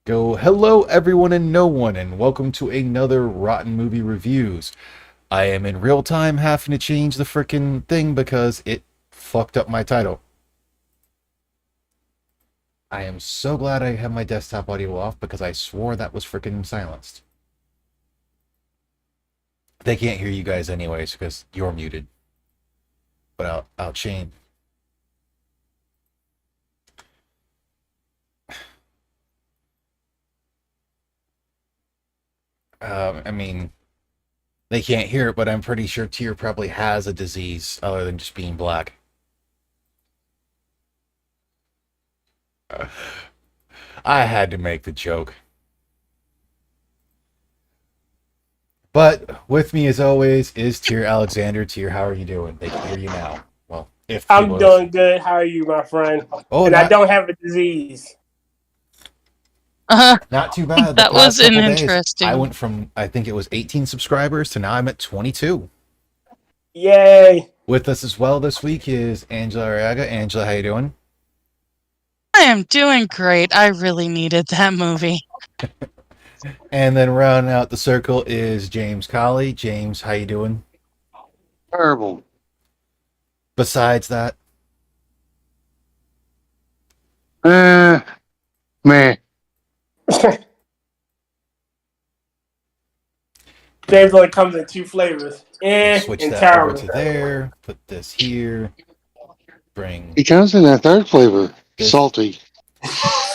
Go, hello everyone and no one, and welcome to another Rotten Movie Reviews. I am in real time having to change the frickin' thing because it fucked up my title. I am so glad I have my desktop audio off because I swore that was frickin' silenced. They can't hear you guys anyways because you're muted. But I'll change. I mean, they can't hear it, but I'm pretty sure Tyr probably has a disease other than just being black. I had to make the joke. But with me, as always, is Tyr Alexander. Tyr, how are you doing? They can hear you now. Well, if I'm people are doing listening. good. How are you, my friend? Oh, And I don't have a disease. not too bad. The That was past an couple days, I interesting. went from, I think it was 18 subscribers to now I'm at 22. Yay. With us as well this week is Angela Arriaga. Angela, how you doing? I am doing great. I really needed that movie. And then rounding out the circle is James Colley. James, how you doing? Terrible. Besides that, Meh. James only comes in two flavors. we'll switch And that over terrible. to there. Put this here. Bring He comes in that third flavor. This- Salty.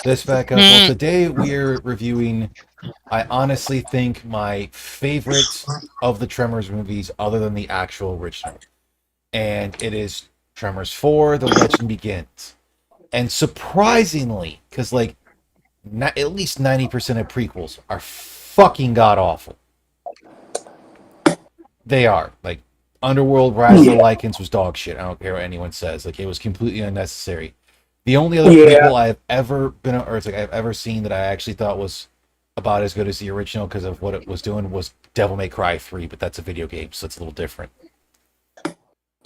this back up. Well, today we're reviewing, I honestly think, my favorite of the Tremors movies other than the actual original. And it is Tremors 4, The Legend Begins. And surprisingly, because like at least 90% of prequels are fucking god-awful. They are. Like, Underworld Rise of the Lycans was dog shit. I don't care what anyone says. Like, it was completely unnecessary. The only other prequel I've ever been, or it's like I've ever seen that I actually thought was about as good as the original because of what it was doing was Devil May Cry 3, but that's a video game, so it's a little different. All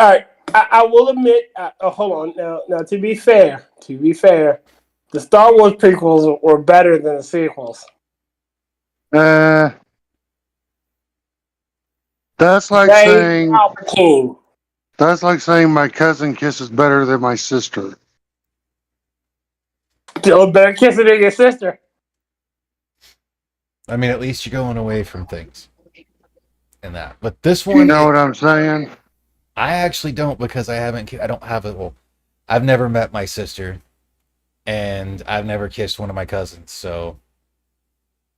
right. I will admit, hold on. Now, to be fair, the Star Wars prequels were better than the sequels. That's like Rey saying Palpatine. that's like saying my cousin kisses better than my sister. Still better kissing than your sister. I mean, at least you're going away from things and that. But this one, You know what I'm saying? I actually don't because I don't have it. Well, I've never met my sister, and I've never kissed one of my cousins. So,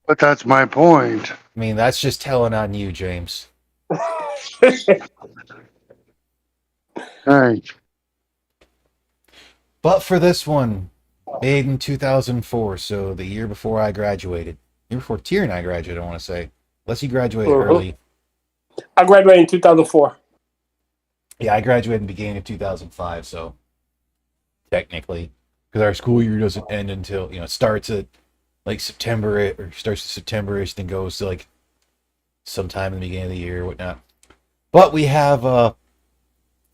But that's my point. I mean, that's just telling on you, James. Hey, But for this one, made in 2004, so the year before I graduated. Year before Tyr and I graduated, I want to say. Unless you graduated early. I graduated in 2004. Yeah, I graduated in the beginning of 2005, so technically. Because our school year doesn't end until, it starts at like September, or starts at September-ish, then goes to like sometime in the beginning of the year or whatnot. But we have,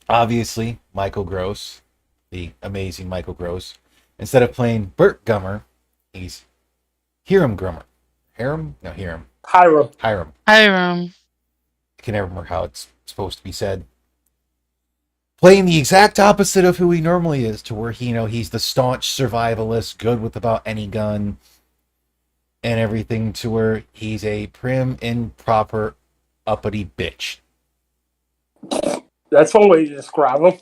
obviously, Michael Gross, the amazing Michael Gross. Instead of playing Burt Gummer, he's Hiram Grummer. Hiram? No, Hiram. Hiram. Hiram. I can never remember how it's supposed to be said. Playing the exact opposite of who he normally is, to where he's the staunch survivalist, good with about any gun and everything, to where he's a prim and proper uppity bitch. That's one way to describe him.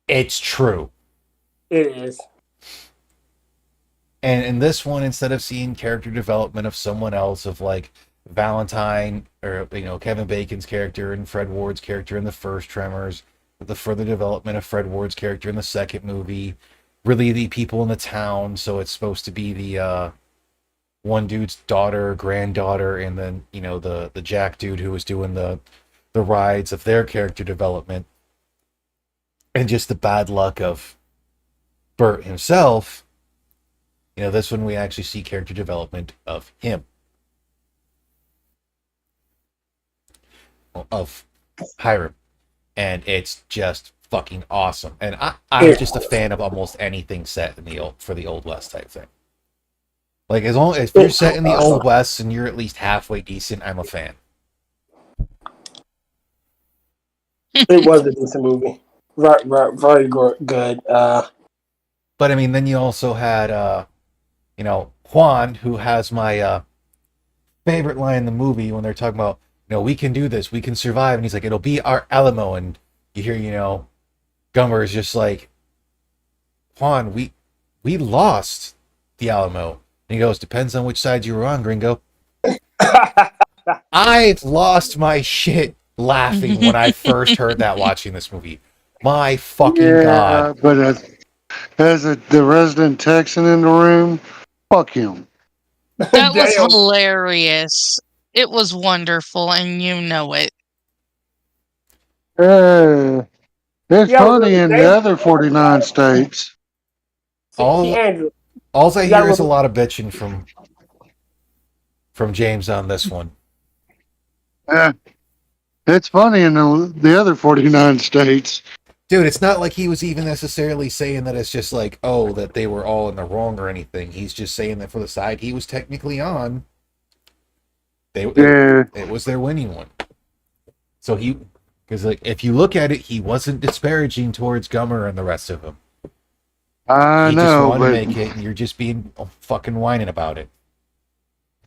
It's true. It is. And in this one, instead of seeing character development of someone else, of like Valentine or Kevin Bacon's character and Fred Ward's character in the first Tremors, the further development of Fred Ward's character in the second movie, really the people in the town. So it's supposed to be the one dude's daughter, granddaughter, and then the Jack dude who was doing the rides of their character development, and just the bad luck of Burt himself. This one we actually see character development of him. Of Hiram. And it's just fucking awesome. And I'm just a fan of almost anything set in for the Old West type thing. Like as long if you're set in the old west and you're at least halfway decent, I'm a fan. It was a decent movie. Very good. But I mean, then you also had Juan, who has my favorite line in the movie when they're talking about, we can do this, we can survive, and he's like, it'll be our Alamo, and you hear, Gummer is just like, Juan, we lost the Alamo. And he goes, depends on which side you were on, gringo. I lost my shit laughing when I first heard that watching this movie. My fucking god. But the resident Texan in the room, fuck him. That was Damn. hilarious. It was wonderful, and you know it. It's Yeah, funny in they- the other 49 states. See, Andrew. All I Yeah, hear is a well- lot of bitching from James on this one. It's funny in the other 49 states. Dude, it's not like he was even necessarily saying that it's just like, oh, that they were all in the wrong or anything. He's just saying that for the side he was technically on, it was their winning one. So because like if you look at it, he wasn't disparaging towards Gummer and the rest of them. I He know, just wanted but to make it, and you're just being fucking whining about it.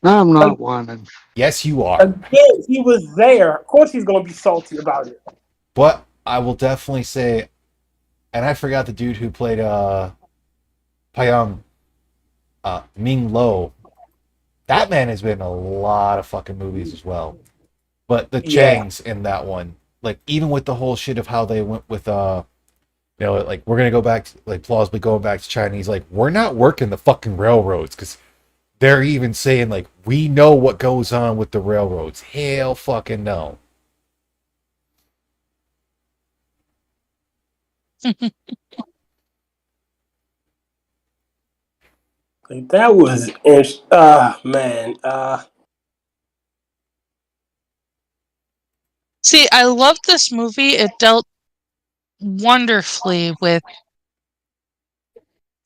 I'm not whining. Yes, you are. Again, he was there. Of course, he's gonna be salty about it. But I will definitely say, and I forgot the dude who played Pyong, Ming Lo. That man has been in a lot of fucking movies as well. But the Changs in that one, like even with the whole shit of how they went with like we're gonna go back to, like plausibly going back to China. He's like, we're not working the fucking railroads because they're even saying like we know what goes on with the railroads. Hell fucking no. Like, that was man. See, I love this movie. It dealt wonderfully with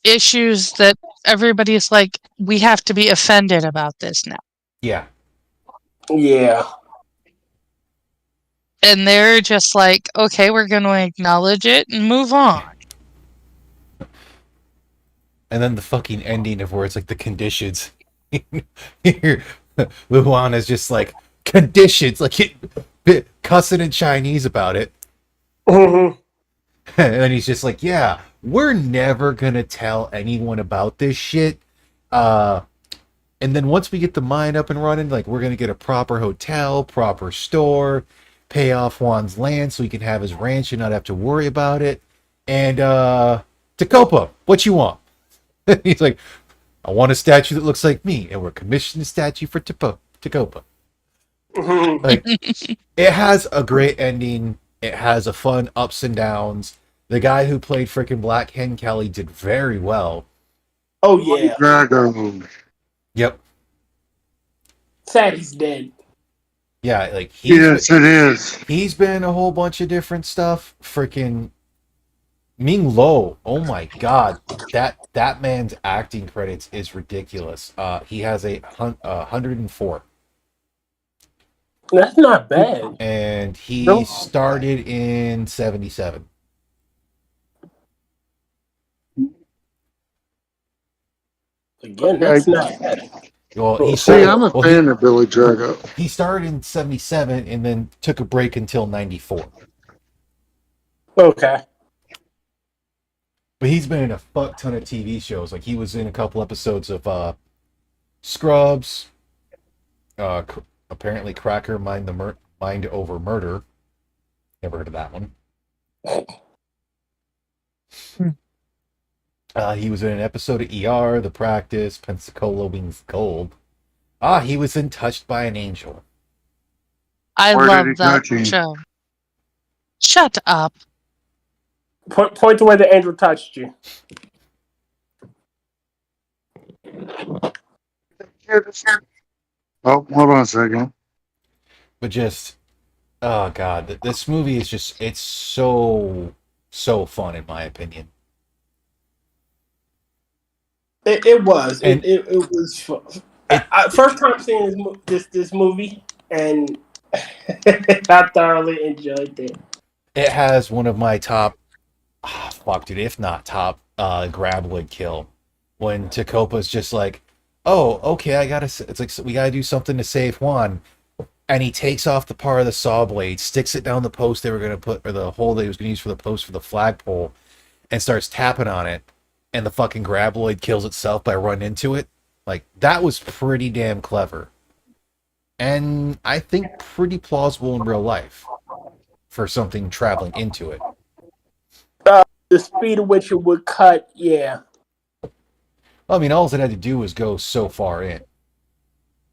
issues that everybody's like, we have to be offended about this now. Yeah. Yeah. And they're just like, okay, we're going to acknowledge it and move on. And then the fucking ending of where it's like the conditions. Here, Luan is just like, conditions, like cussing in Chinese about it. Mm-hmm. And then he's just like, yeah, we're never gonna tell anyone about this shit. And then once we get the mine up and running, like we're gonna get a proper hotel, proper store, pay off Juan's land so he can have his ranch and not have to worry about it. And Tacopa, what you want? He's like, I want a statue that looks like me, and we're commissioning a statue for Tacopa. Mm-hmm. Like, it has a great ending. It has a fun ups and downs. The guy who played freaking Black Hen Kelly did very well. Oh yeah. Drago. Yep. Sad he's dead. Yeah, like Yes, it is. he's been in a whole bunch of different stuff. Freaking Ming Lo, oh my god, that man's acting credits is ridiculous. He has 104, That's not bad. and he Nope. started in 77. Again, that's not bad. Well, he See, started, I'm a well, fan of Billy Drago. he started in 77 and then took a break until 94. Okay. But he's been in a fuck ton of TV shows. Like he was in a couple episodes of Scrubs. Apparently, Cracker Mind Over Murder. Never heard of that one. He was in an episode of ER, The Practice, Pensacola Wings Gold. He was in Touched by an Angel. I Where did love he that touch him? show. Shut up. Point to where the angel touched you. Oh, hold on a second. But just, oh god, this movie is just, it's so fun in my opinion. It was. And It was it first time seeing this movie, and I thoroughly enjoyed it. it has one of my top, fuck, dude, if not top, graboid kill when Takopa's just like, oh, okay, it's like we gotta do something to save Juan, and he takes off the part of the saw blade, sticks it down the post they were gonna put, or the hole that he was gonna use for the post for the flagpole, and starts tapping on it, and the fucking graboid kills itself by running into it. Like, that was pretty damn clever. And I think pretty plausible in real life for something traveling into it. The speed at which it would cut, yeah. Well, I mean, all it had to do was go so far in,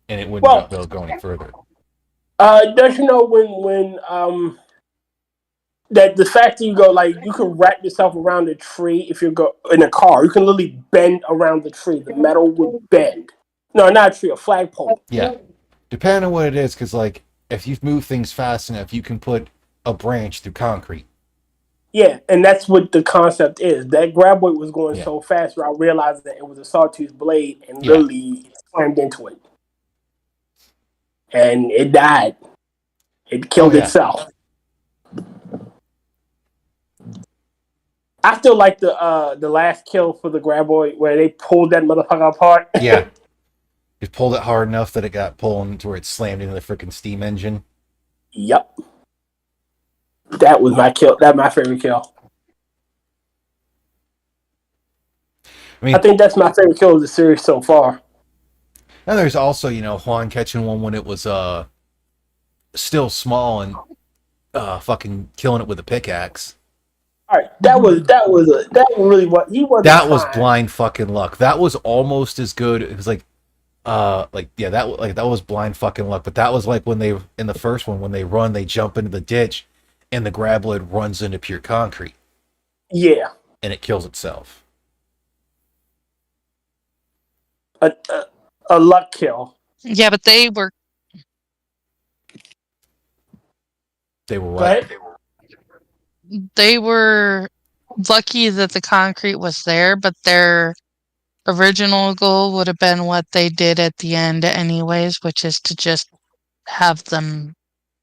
and it wouldn't Well, be able to go any further. don't you know when that the fact that you go like you can wrap yourself around a tree if you go in a car, you can literally bend around the tree. The metal would bend. No, not a tree, a flagpole. Yeah, depending on what it is, because like if you move things fast enough, you can put a branch through concrete. Yeah, and that's what the concept is. That graboid was going Yeah, so fast where I realized that it was a sawtooth blade and yeah. literally slammed into it. And it died. It Oh killed yeah, itself. I still like the last kill for the graboid where they pulled that motherfucker apart. yeah. Just pulled it hard enough that it got pulled to where it slammed into the freaking steam engine. Yep. That was my kill. That my favorite kill. I mean, I think that's my favorite kill of the series so far. and there's also, Juan catching one when it was still small and fucking killing it with a pickaxe. All right, that was really what he wasn't That was trying. blind fucking luck. That was almost as good. It was like yeah, that was blind fucking luck. But that was like when they in the first one when they run, they jump into the ditch, and the graboid runs into pure concrete, Yeah, and it kills itself. a, a, a luck kill. Yeah, but They were what? But they were lucky that the concrete was there, but their original goal would have been what they did at the end anyways, which is to just have them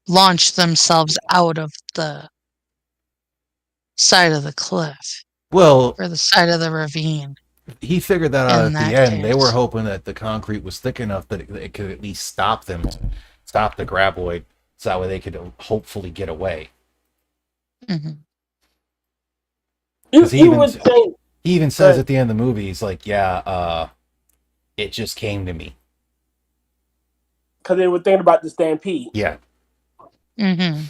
launch themselves out of the side of the cliff Well, or the side of the ravine he figured that out in at the that end. They were case. hoping that the concrete was thick enough that it could at least stop them, stop the graboid, so that way they could hopefully get away. Hmm. Because you would think he even says that at the end of the movie, he's like, "Yeah, it just came to me." because they were thinking about the stampede. Yeah, Hmm.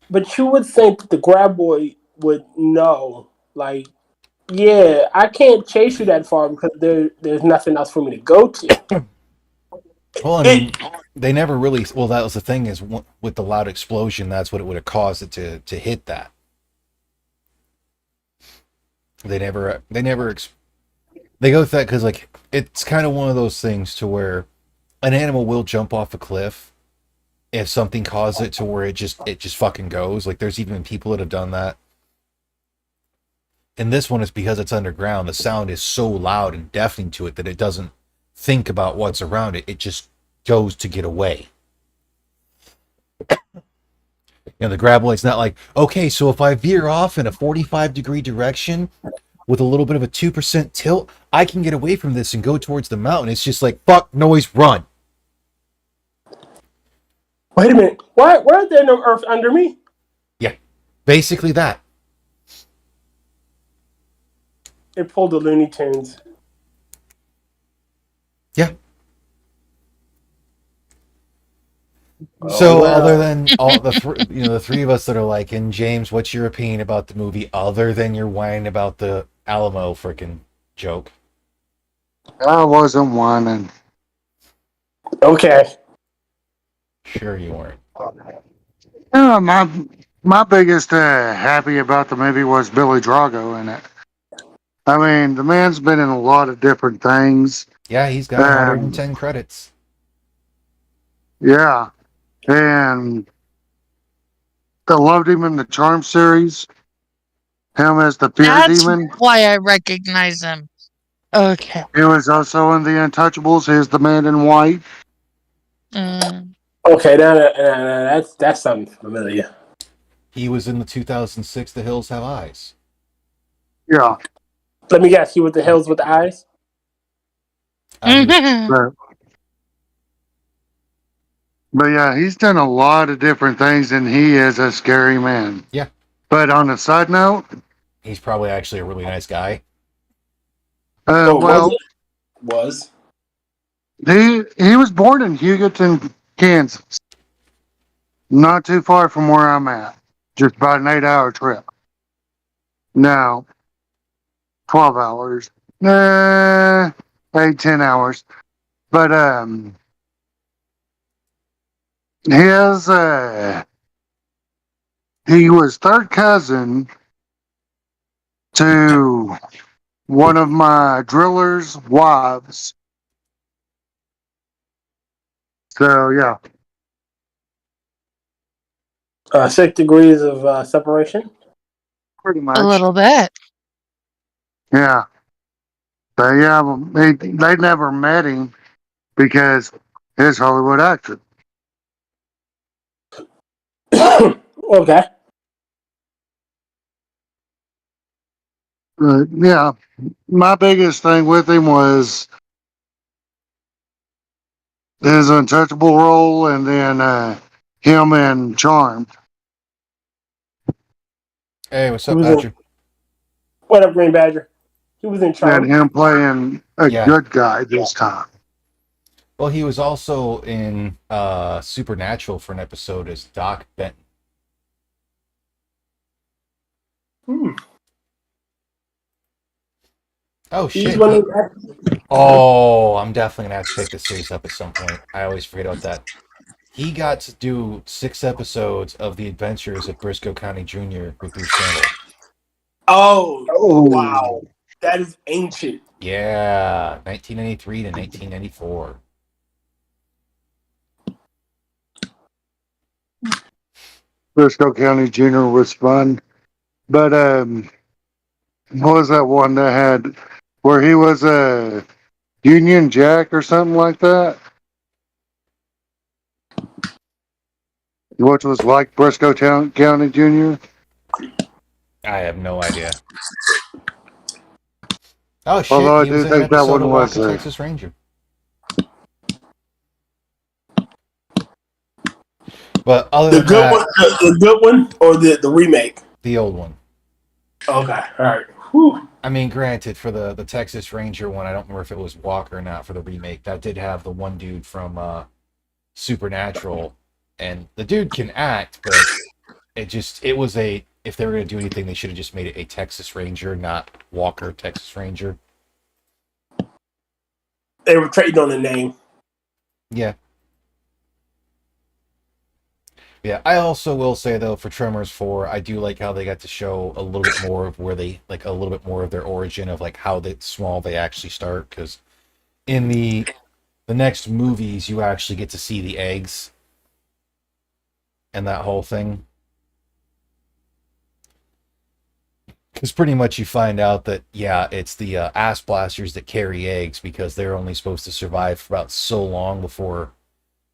But you would think that the graboid would know, like, yeah, I can't chase you that far because there's nothing else for me to go to. well, I It, mean, they never really. Well, that was the thing is with the loud explosion, that's what it would have caused it to hit that. They go with that because like it's kind of one of those things to where an animal will jump off a cliff if something causes it to where it just fucking goes. Like there's even people that have done that. And this one is because it's underground. The sound is so loud and deafening to it that it doesn't think about what's around it. It just goes to get away. The graboid's not like, okay, so if I veer off in a 45-degree direction with a little bit of a 2% tilt, I can get away from this and go towards the mountain. It's just like, fuck, noise, run. wait a minute, why is there no earth under me? Yeah, basically that. It pulled the Looney Tunes. Yeah. Oh, So well. other than all the three of us that are like, and James, what's your opinion about the movie other than your whine about the Alamo freaking joke? I wasn't whining. Okay. Sure you weren't. Yeah, my biggest happy about the movie was Billy Drago in it. I mean, the man's been in a lot of different things. Yeah, he's got And 110 credits. yeah, and I loved him in the Charm series. Him as the Fear That's Demon. why I recognize him. Okay. He was also in The Untouchables. He's the man in white. Mm. Okay, now that's something familiar. He was in the 2006 The Hills Have Eyes. Yeah. Let me guess. You with the hills with the eyes? He was, But, but yeah, he's done a lot of different things, and he is a scary man. Yeah. But on a side note, he's probably actually a really nice guy. Or was well, it? Was. he was born in Hugoton, Kansas, not too far from where I'm at, just about an 8-hour trip. Now, 12 hours, 8, 10 hours. But his he was third cousin to one of my driller's wives. So yeah, 6 degrees of separation. pretty A much. little bit. Yeah, but yeah, they never met him because his Hollywood actor. Okay. Yeah, my biggest thing with him was his untouchable role, and then him in Charmed. Hey, what's He up, was in Badger? what up, Green Badger? He was in And Charm. him playing a Yeah. good guy this time. Well, he was also in Supernatural for an episode as Doc Benton. Hmm. Oh He's shit! one of the, Oh, I'm definitely gonna have to pick this series up at some point. I always forget about that. He got to do 6 episodes of The Adventures of Briscoe County Jr. with Bruce Campbell. Oh, wow. Oh, That is ancient. Yeah, 1993 to 1994. Briscoe County Jr. was fun. But what was that one that had where he was a Union Jack or something like that? Which was like Briscoe County Jr. I have no idea. Oh shit, Although I he was do in an think that episode one of was Walker, Texas Ranger. But other The than good that, one, the good one, or the remake. the old one. Okay, all right. Whew. I mean, granted, for the Texas Ranger one, I don't remember if it was Walker or not for the remake. That did have the one dude from Supernatural, and the dude can act, but it was a, if they were going to do anything, they should have just made it a Texas Ranger, not Walker Texas Ranger. They were trading on the name. Yeah. Yeah, I also will say though, for Tremors 4, I do like how they got to show a little bit more of where they, like a little bit more of their origin of like how small they actually start, because in the next movies you actually get to see the eggs and that whole thing. Because pretty much you find out that, yeah, it's the ass blasters that carry eggs, because they're only supposed to survive for about so long before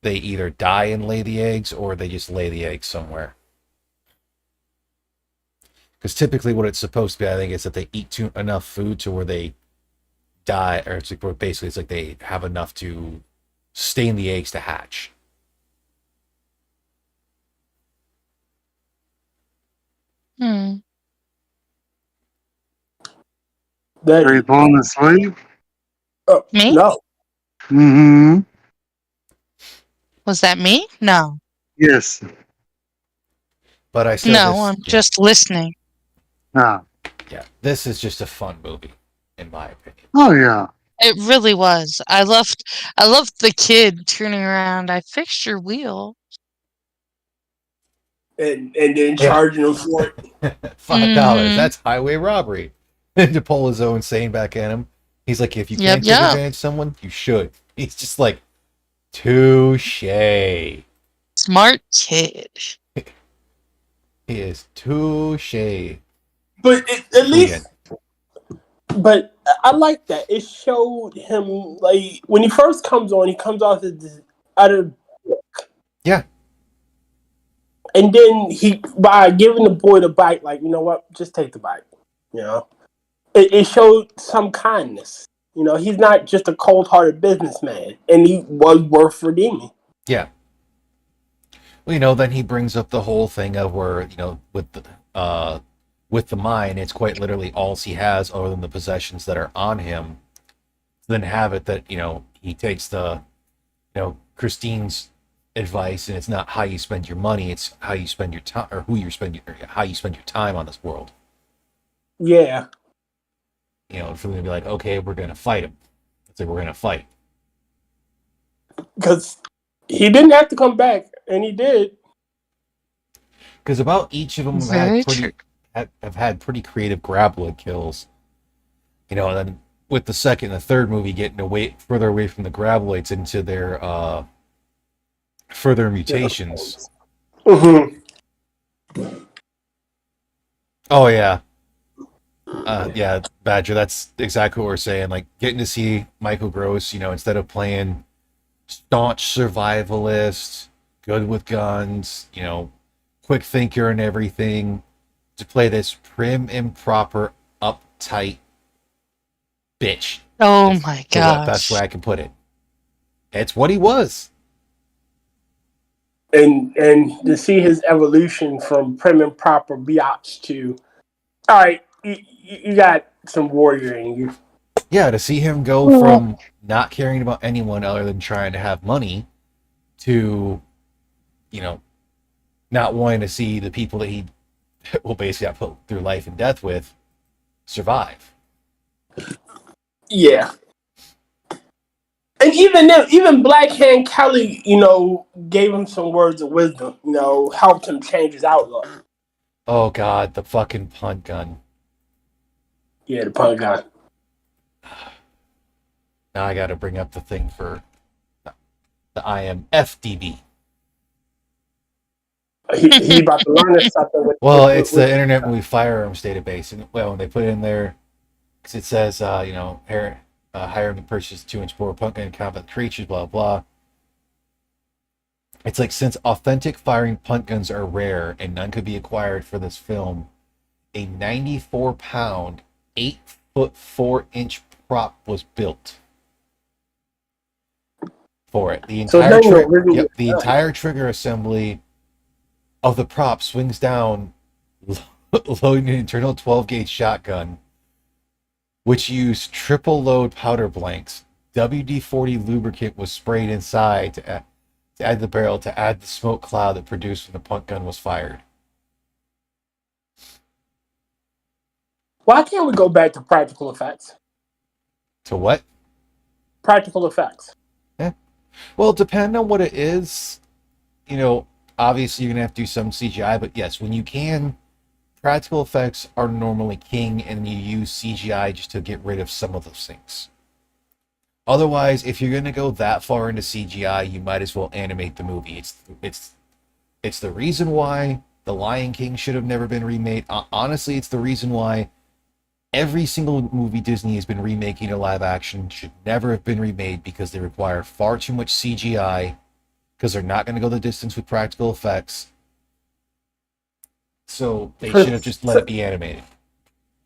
they either die and lay the eggs, or they just lay the eggs somewhere. Because typically what it's supposed to be, I think, is that they eat enough food to where they die, or it's like, basically it's like they have enough to stain the eggs to hatch. Hmm. Are you That pulling the sleeve? Me? no. Mm-hmm. Was that me? No. Yes. But I said No, this, I'm just listening. Ah. yeah, this is just a fun movie, in my opinion. Oh yeah. It really was. I loved the kid turning around. I fixed your wheel. And then Yeah. charging them for it. $5. Mhm. That's highway robbery. And to pull his own saying back at him, he's like, if you Yep, can't take yep. advantage of someone, you should. He's just like, touche. He Smart kid. is touche. But at least But I like that. It showed him like when he first comes on, he comes off as this utter, Yeah. and then he by giving the boy the bite, like you know what, just take the bite. You know, it showed some kindness. You know, he's not just a cold-hearted businessman, and he was worth redeeming. Yeah. Well, then he brings up the whole thing of where, with the mine, it's quite literally all he has other than the possessions that are on him. Then have it that, he takes Christine's advice, and it's not how you spend your money, it's how you spend your time, or how you spend your time on this world. Yeah. For them to be like, okay, we're going to fight him. It's like, we're going to fight. Because he didn't have to come back, and he did. Because about each of them Very true. have had pretty creative grappling kills. And then with the second and the third movie getting further away from the graboids into their further mutations. Mm-hmm. Oh yeah. Yeah, Badger, that's exactly what we're saying. Like getting to see Michael Gross, instead of playing staunch survivalist, good with guns, quick thinker and everything, to play this prim and proper, uptight bitch. Oh Is my the best way gosh. I can put it. It's what he was. And to see his evolution from prim and proper biatch to, all right, you got some warrior in you. Yeah, to see him go from not caring about anyone other than trying to have money to, not wanting to see the people that he will basically have put through life and death with survive. Yeah. And even Black Hand Kelly, gave him some words of wisdom, helped him change his outlook. Oh God, the fucking punt gun. Yeah, the punk guy. Now I got to bring up the thing for the IMFDB. He about to learn us something Well, it's the Internet Movie Firearms Database, and when they put it in there, because it says, hiring to purchase 2-inch bore punt gun and combat creatures, blah blah. It's like, since authentic firing punt guns are rare and none could be acquired for this film, a 94-pound, 8-foot 4-inch prop was built for it. The entire trigger assembly of the prop swings down, loading an internal 12-gauge shotgun, which used triple load powder blanks. WD-40 lubricant was sprayed inside to add the barrel to add the smoke cloud that produced when the punt gun was fired. Why can't we go back to practical effects? To what? Practical effects. Yeah. Well, depending on what it is, obviously you're going to have to do some CGI, but yes, when you can, practical effects are normally king, and you use CGI just to get rid of some of those things. Otherwise, if you're going to go that far into CGI, you might as well animate the movie. It's the reason why The Lion King should have never been remade. Honestly, it's the reason why every single movie Disney has been remaking in live action should never have been remade, because they require far too much CGI, because they're not going to go the distance with practical effects. So they should have just let it be animated.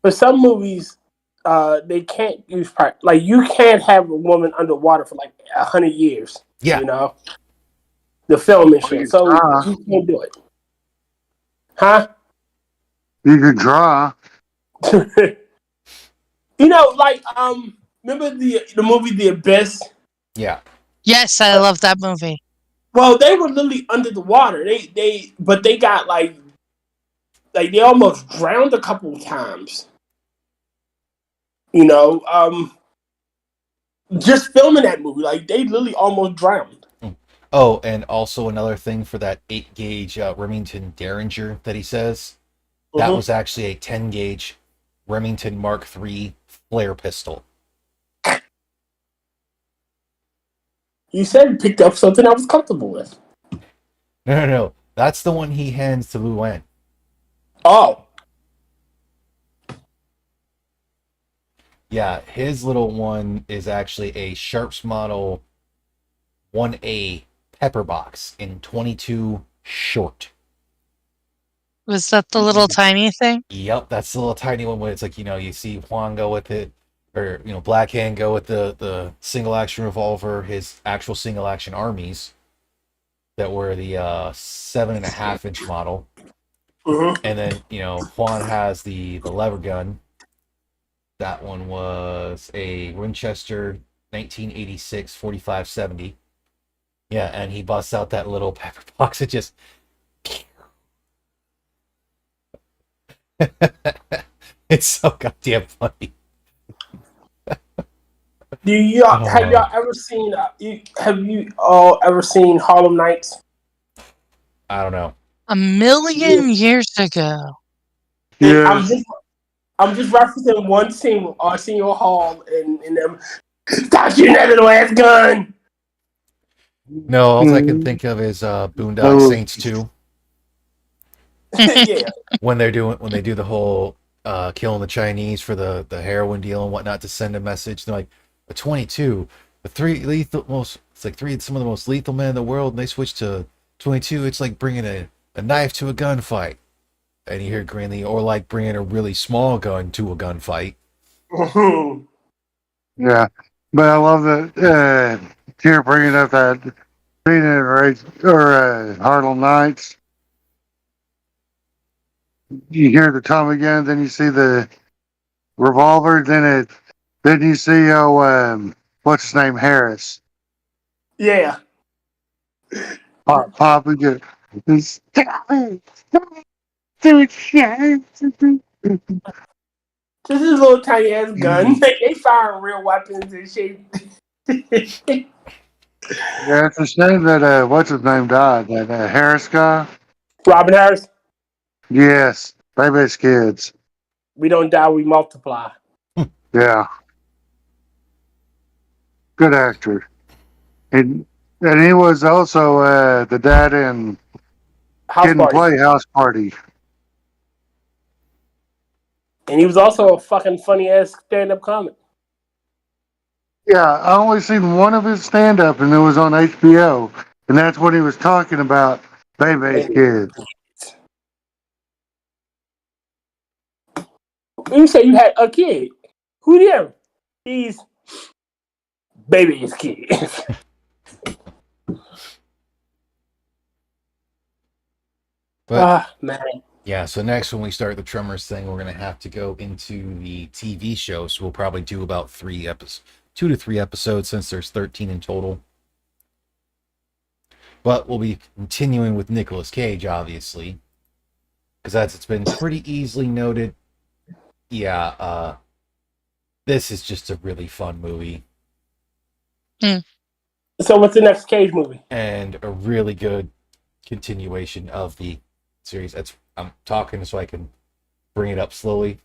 For some movies, they can't use like you can't have a woman underwater for like 100 years. Yeah. The film and shit. So you can't do it. Huh? You could draw. Remember the movie The Abyss? Yeah. Yes, I love that movie. Well, they were literally under the water. But they got like they almost drowned a couple of times. Just filming that movie, like they literally almost drowned. Oh, and also another thing for that 8-gauge Remington Derringer that he says, that was actually a 10-gauge Remington Mark III flare pistol. You said you picked up something I was comfortable with. No. That's the one he hands to Luann. Oh. Yeah, his little one is actually a Sharps model 1A pepper box in 22 short. Was that the little tiny thing? Yep, that's the little tiny one where it's like, you see Juan go with it, or, Black Hand go with the single action revolver, his actual single action armies that were the 7.5 inch model. Mm-hmm. And then, Juan has the lever gun. That one was a Winchester 1986 4570. Yeah, and he busts out that little pepper box. It just. It's so goddamn funny. Have Oh, y'all ever seen? Have you all ever seen Harlem Nights? I don't know. A Yeah. million years ago. Yes. I'm just referencing one scene with Arsenio Hall and them. Stop shooting that little ass gun. No, all I can Mm. think of is Boondock Oh, Saints 2 Yeah. when they do the whole killing the Chinese for the heroin deal and whatnot to send a message. They're like a 22, the three lethal most. It's like some of the most lethal men in the world, and they switch to 22. It's like bringing a knife to a gunfight, and you hear Greenlee, or like bringing a really small gun to a gunfight. yeah. But I love that you're bringing up that scene in Harlem Nights. You hear the Tommy gun, then you see the revolver, then you see what's his name, Harris. Yeah. Pop and get stop it, stop it, Just this little tiny ass gun. Mhm. They firing real weapons and shit. Yeah, it's a shame that what's his name died. That Harris guy. Robin Harris, Yes, Baby's Kids. we don't die, we multiply. Yeah, good actor. And he was also the dad in House Kid and Party. Play House Party. And he was also a fucking funny ass stand up comic. Yeah, I only seen one of his stand up, and it was on HBO, and that's when he was talking about Baby's Kids. You say you had a kid. Who them? He's baby's kid. But Man. yeah, so next when we start the Tremors thing, we're gonna have to go into the TV show. So we'll probably do about 2 to 3 episodes, since there's 13 in total. But we'll be continuing with Nicolas Cage, obviously, because it's been pretty easily noted. Yeah, this is just a really fun movie So what's the next Cage movie? and a really good continuation of the series. I'm talking so I can bring it up slowly.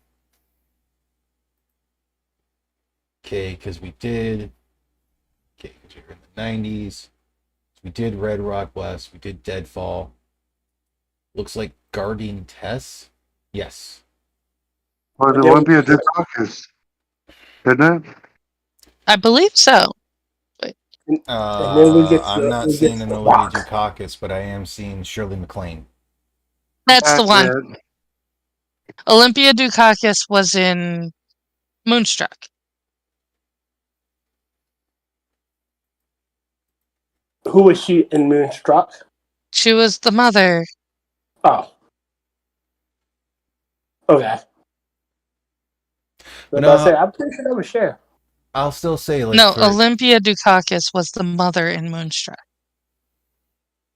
Okay, because we did. Okay, because we were in the 90s. We did Red Rock West. We did Deadfall. Looks like Guardian Tess. Yes. Was And then we Olympia Dukakis, didn't it? I believe so. and then I'm not we get seeing to an the Olivia Rock. Dukakis, but I am seeing Shirley MacLaine. That's the That's one. it. Olympia Dukakis was in Moonstruck. Who was she in Moonstruck? She was the mother. Oh. Okay. But I'm pretty sure that was Cher. I'll still say, like, No, for Olympia Dukakis was the mother in Moonstruck.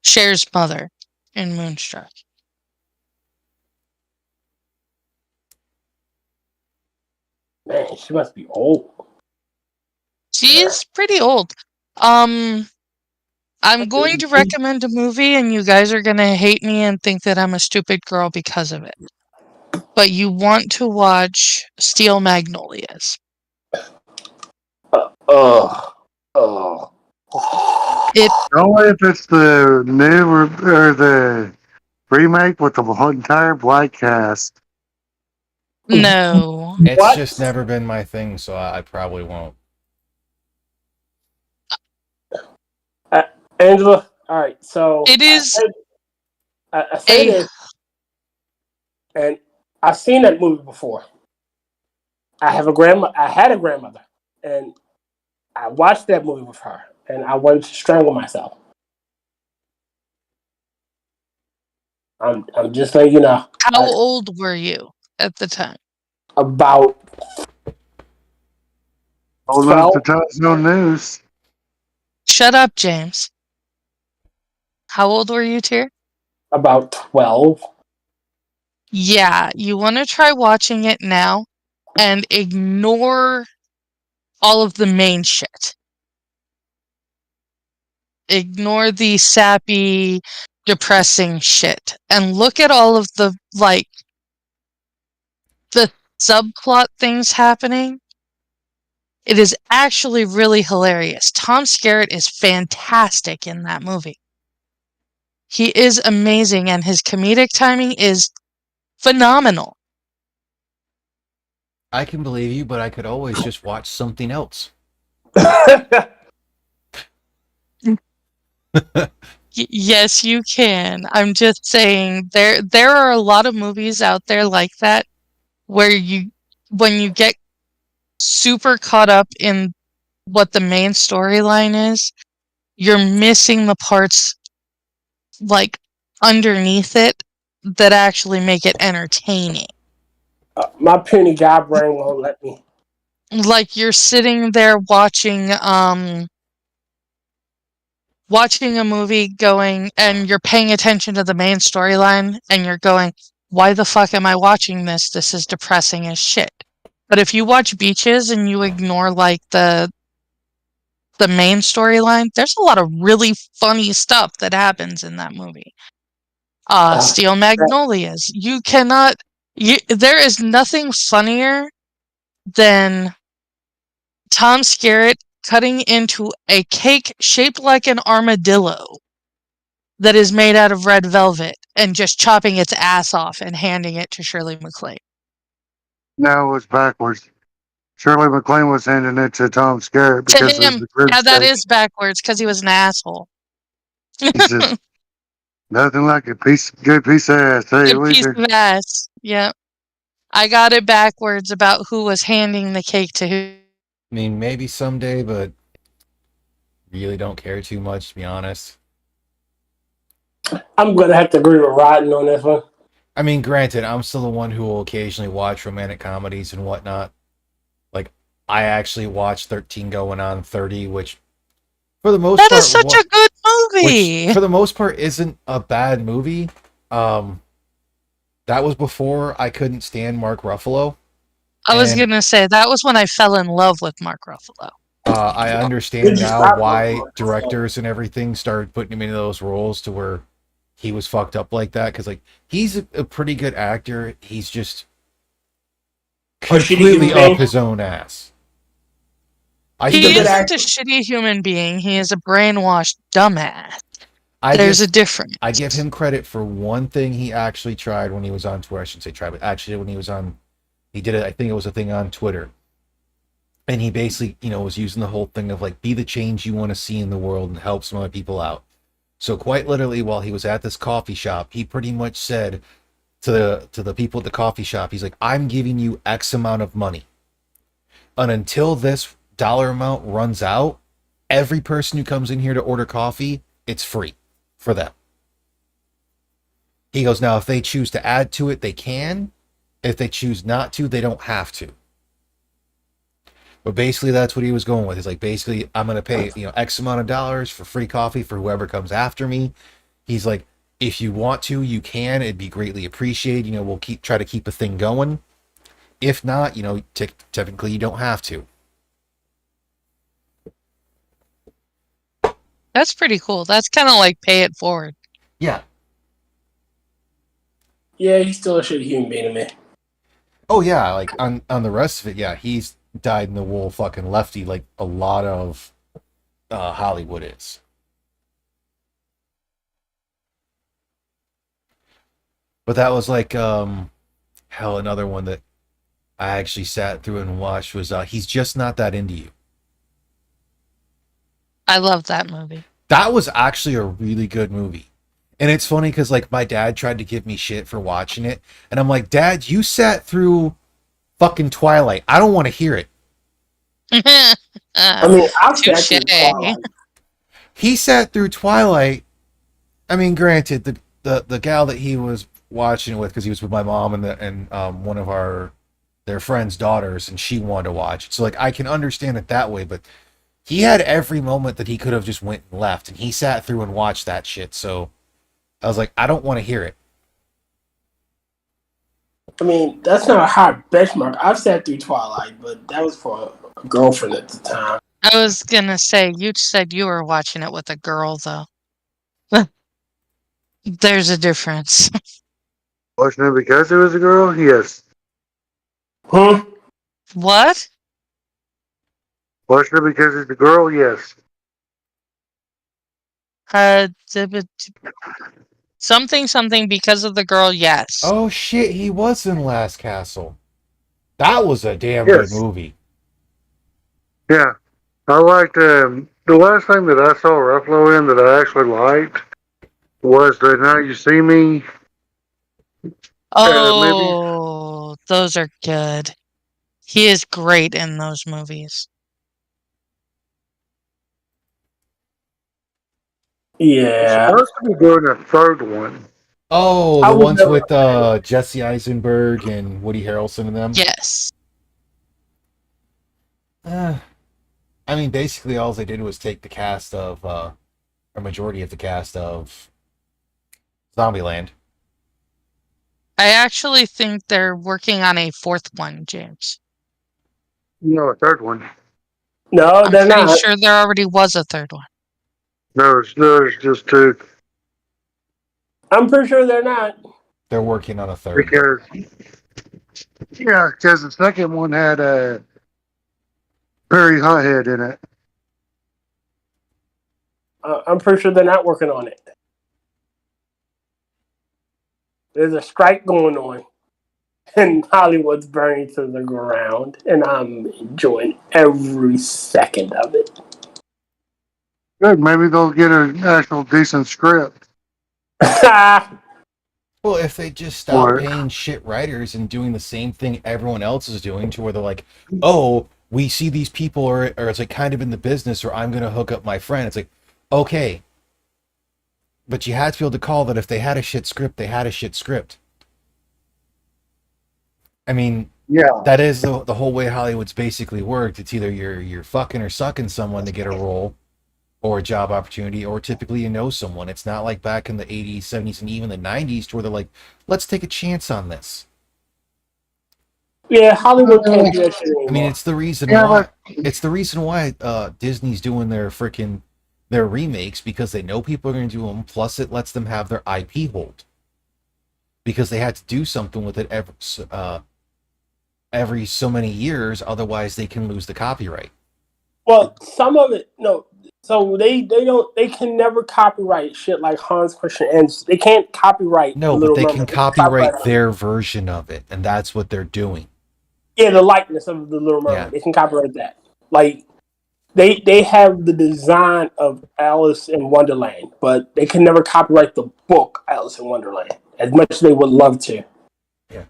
Cher's mother in Moonstruck. Man, she must be old. She's pretty old. I'm going to recommend a movie, and you guys are going to hate me and think that I'm a stupid girl because of it. But you want to watch Steel Magnolias. Oh. Only if it's the new or the remake with the whole entire black cast. No. It's What? just never been my thing, so I probably won't. Uh, Angela, all right. So It is I say a this, and I've seen that movie before. I have a grandma. I had a grandmother, and I watched that movie with her, and I wanted to strangle myself. I'm just letting you know. how old were you at the time? About Old enough 12, to tell us no news. Shut up, James. How old were you, Tyr? about 12. Yeah, you want to try watching it now and ignore all of the main shit. Ignore the sappy, depressing shit and look at all of the the subplot things happening. It is actually really hilarious. Tom Skerritt is fantastic in that movie. He is amazing and his comedic timing is phenomenal. I can believe you, but I could always just watch something else. Yes, you can. I'm just saying there are a lot of movies out there like that where when you get super caught up in what the main storyline is, you're missing the parts like underneath it that actually make it entertaining. My puny guy brain won't let me. Like you're sitting there watching a movie going and you're paying attention to the main storyline and you're going, why the fuck am I watching this? This is depressing as shit. But if you watch Beaches and you ignore like the main storyline, there's a lot of really funny stuff that happens in that movie. Uh, Steel Magnolias. There is nothing funnier than Tom Skerritt cutting into a cake shaped like an armadillo that is made out of red velvet and just chopping its ass off and handing it to Shirley MacLaine. Now it was backwards. Shirley MacLaine was handing it to Tom Skerritt To because of him, the rib yeah, that steak. is backwards because he was an asshole. He says, nothing like a good piece of ass. Hey, Good we piece could, of ass. Yeah. I got it backwards about who was handing the cake to who. I mean, maybe someday, but really don't care too much, to be honest. I'm going to have to agree with Rotn on this one. I mean, granted, I'm still the one who will occasionally watch romantic comedies and whatnot. Like, I actually watched 13 Going on 30, which for the most That is part, such a good movie. for the most part isn't a bad movie. Um, that was before I couldn't stand Mark Ruffalo, I was and gonna say that was when I fell in love with Mark Ruffalo. I Did understand you now stop why looking? directors and everything started putting him into those roles to where he was fucked up like that. Because like he's a pretty good actor, he's just Or shitty completely human up being? his own ass. I He's a He still good isn't a actor. shitty human being. He is a brainwashed dumbass. I There's a give difference. I give him credit for one thing he actually tried when he was on Twitter. I shouldn't say tried, but actually when he was on, he did it. I think it was a thing on Twitter, and he basically was using the whole thing of like be the change you want to see in the world and help some other people out. So quite literally, while he was at this coffee shop, he pretty much said to the people at the coffee shop, he's like, "I'm giving you X amount of money, and until this dollar amount runs out, every person who comes in here to order coffee, it's free for them." He goes, now, if they choose to add to it, they can. If they choose not to, they don't have to. But basically, that's what he was going with. He's like, basically, I'm going to pay, X amount of dollars for free coffee for whoever comes after me. He's like, if you want to, you can. It'd be greatly appreciated. We'll try to keep a thing going. If not, technically, you don't have to. That's pretty cool. That's kind of like pay it forward. Yeah. Yeah, he's still a shitty human being to me. Oh yeah, like on the rest of it, yeah, he's died in the wool fucking lefty like a lot of Hollywood is. But that was like hell another one that I actually sat through and watched was He's Just Not That Into You. I love that movie. That was actually a really good movie. And it's funny because like my dad tried to give me shit for watching it, and I'm like, Dad, you sat through fucking Twilight. I don't want to hear it. I mean, I've sat Touche. through Twilight. He sat through Twilight. I mean, granted, the gal that he was watching it with, because he was with my mom and one of their friends' daughters, and she wanted to watch it. So like I can understand it that way, but he had every moment that he could have just went and left, and he sat through and watched that shit. So I was like, I don't want to hear it. I mean, that's not a hard benchmark. I've sat through Twilight, but that was for a girlfriend at the time. I was gonna say, you said you were watching it with a girl, though. There's a difference. Watching it because it was a girl? Yes. Huh? What? Watching it because it's a girl? Yes. Something because of the girl, yes. Oh shit, he was in Last Castle. That was a damn good Yes. movie. Yeah. I liked the last thing that I saw Ruffalo in that I actually liked was the Now You See Me. Maybe. Oh, those are good. He is great in those movies. Yeah. Supposed to be doing a third one. Oh, I the was ones never with a fan. Jesse Eisenberg and Woody Harrelson and them. Yes. Uh, I mean, basically, all they did was take the cast of, a majority of the cast of Zombieland. I actually think they're working on a fourth one, James. No, a third one. No, I'm they're pretty not. sure there already was a third one. There's just two. I'm pretty sure they're not. They're working on a third. Because the second one had Perry Hothead in it. I'm pretty sure they're not working on it. There's a strike going on, and Hollywood's burning to the ground, and I'm enjoying every second of it. Good. Maybe they'll get an actual decent script. Well, if they just stop Or paying shit writers and doing the same thing everyone else is doing, to where they're like, oh, we see these people, or it's like kind of in the business, or I'm going to hook up my friend. It's like, okay. But you had to be able to call that if they had a shit script, they had a shit script. I mean, yeah, that is the whole way Hollywood's basically worked. It's either you're fucking or sucking someone to get a role or a job opportunity, or typically you know someone. It's not like back in the 80s, 70s, and even the 90s where they're like, let's take a chance on this. Yeah, Hollywood can't do that shit anymore. I mean, it's the reason Yeah, why it's the reason why Disney's doing their remakes, because they know people are going to do them. Plus, it lets them have their IP hold, because they had to do something with it every so many years. Otherwise, they can lose the copyright. Well, some of it, no. So they can never copyright shit like Hans Christian Andersen. They can't copyright No, but Little they Mermaid. can copyright their version of it, and that's what they're doing. Yeah, the likeness of the Little Mermaid. Yeah. They can copyright that. Like they have the design of Alice in Wonderland, but they can never copyright the book Alice in Wonderland, as much as they would love to. Yeah.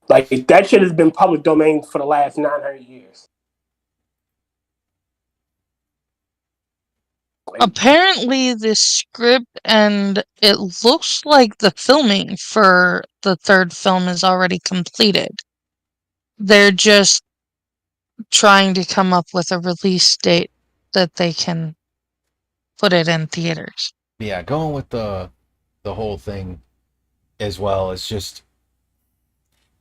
Like that shit has been public domain for the last 900 years. Apparently, this script and it looks like the filming for the third film is already completed. They're just trying to come up with a release date that they can put it in theaters. Yeah, going with the whole thing as well. It's just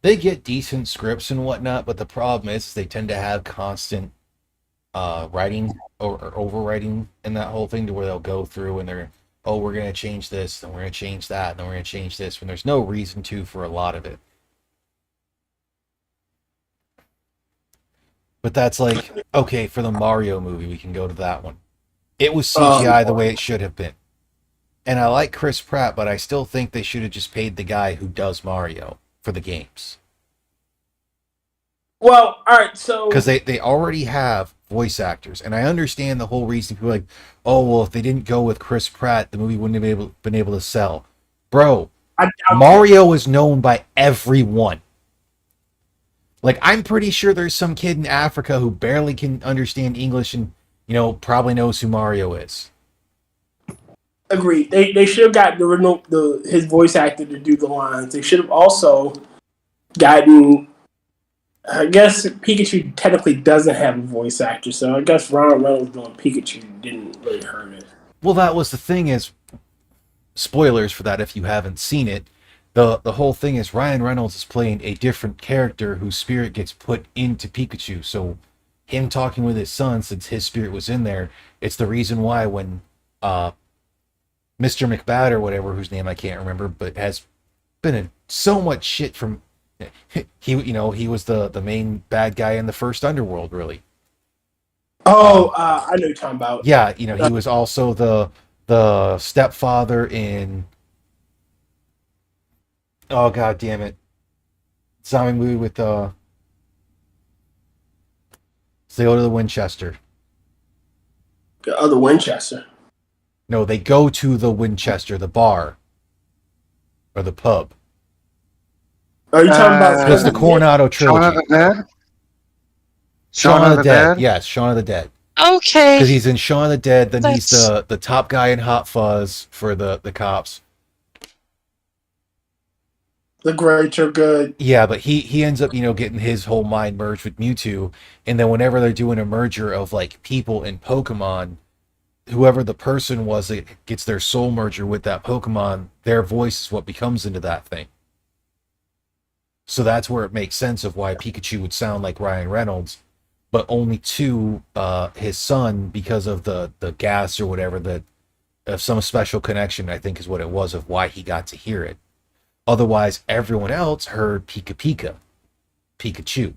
they get decent scripts and whatnot, but the problem is they tend to have constant writing or overwriting in that whole thing, to where they'll go through and they're, oh, we're gonna change this, then we're gonna change that, and then we're gonna change this, when there's no reason to for a lot of it. But that's like, okay, for the Mario movie, we can go to that one. It was CGI the way it should have been. And I like Chris Pratt, but I still think they should have just paid the guy who does Mario for the games. Well, all right, so Because they already have voice actors. And I understand the whole reason people are like, oh, well, if they didn't go with Chris Pratt, the movie wouldn't have been able to sell. Bro, I doubt Mario is known by everyone. Like, I'm pretty sure there's some kid in Africa who barely can understand English and, probably knows who Mario is. agreed. They should have got his voice actor to do the lines. They should have also gotten. I guess Pikachu technically doesn't have a voice actor, so I guess Ryan Reynolds doing Pikachu didn't really hurt it. Well, that was the thing is, spoilers for that if you haven't seen it, the whole thing is Ryan Reynolds is playing a different character whose spirit gets put into Pikachu. So him talking with his son, since his spirit was in there, it's the reason why when Mr. McBad or whatever, whose name I can't remember, but has been in so much shit from he was the main bad guy in the first Underworld, really. Oh, I know what you're talking about. Yeah, he was also the stepfather in, oh god damn it, zombie movie with they go to the Winchester. The other Winchester. No, they go to the Winchester, the bar or the pub. Are you talking about? It's the Coronado Shaun of trilogy. the Dead? Shaun of the Dead. Yes, Shaun of the Dead. Okay. Because he's in Shaun of the Dead, then he's That's- the top guy in Hot Fuzz for the cops. The great are good. Yeah, but he ends up, getting his whole mind merged with Mewtwo, and then whenever they're doing a merger of like people and Pokemon, whoever the person was that gets their soul merger with that Pokemon, their voice is what becomes into that thing. So that's where it makes sense of why Pikachu would sound like Ryan Reynolds, but only to his son because of the gas or whatever, that of some special connection, I think is what it was, of why he got to hear it. Otherwise, everyone else heard Pika Pika, Pikachu.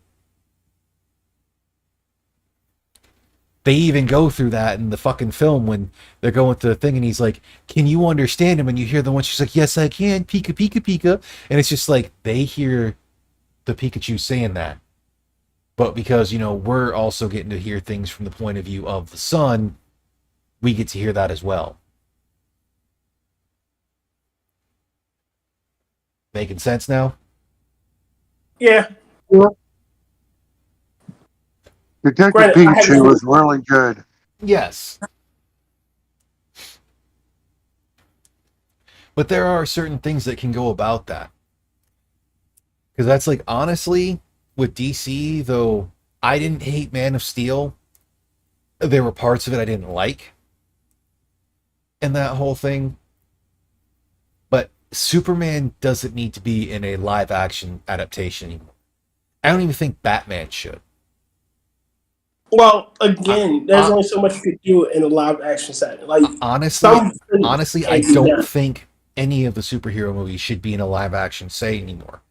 They even go through that in the fucking film when they're going through the thing and he's like, can you understand him? And you hear the one, she's like, yes, I can, Pika Pika Pika. And it's just like, they hear the Pikachu saying that. But because, we're also getting to hear things from the point of view of the son, we get to hear that as well. Making sense now? Yeah. Detective Granted, I haven't Pikachu seen- was really good. Yes. But there are certain things that can go about that. Because that's like, honestly, with DC, though, I didn't hate Man of Steel. There were parts of it I didn't like. And that whole thing. But Superman doesn't need to be in a live action adaptation anymore. I don't even think Batman should. Well, again, there's only so much you could do in a live action setting. Like honestly, I do don't that. think any of the superhero movies should be in a live action setting anymore.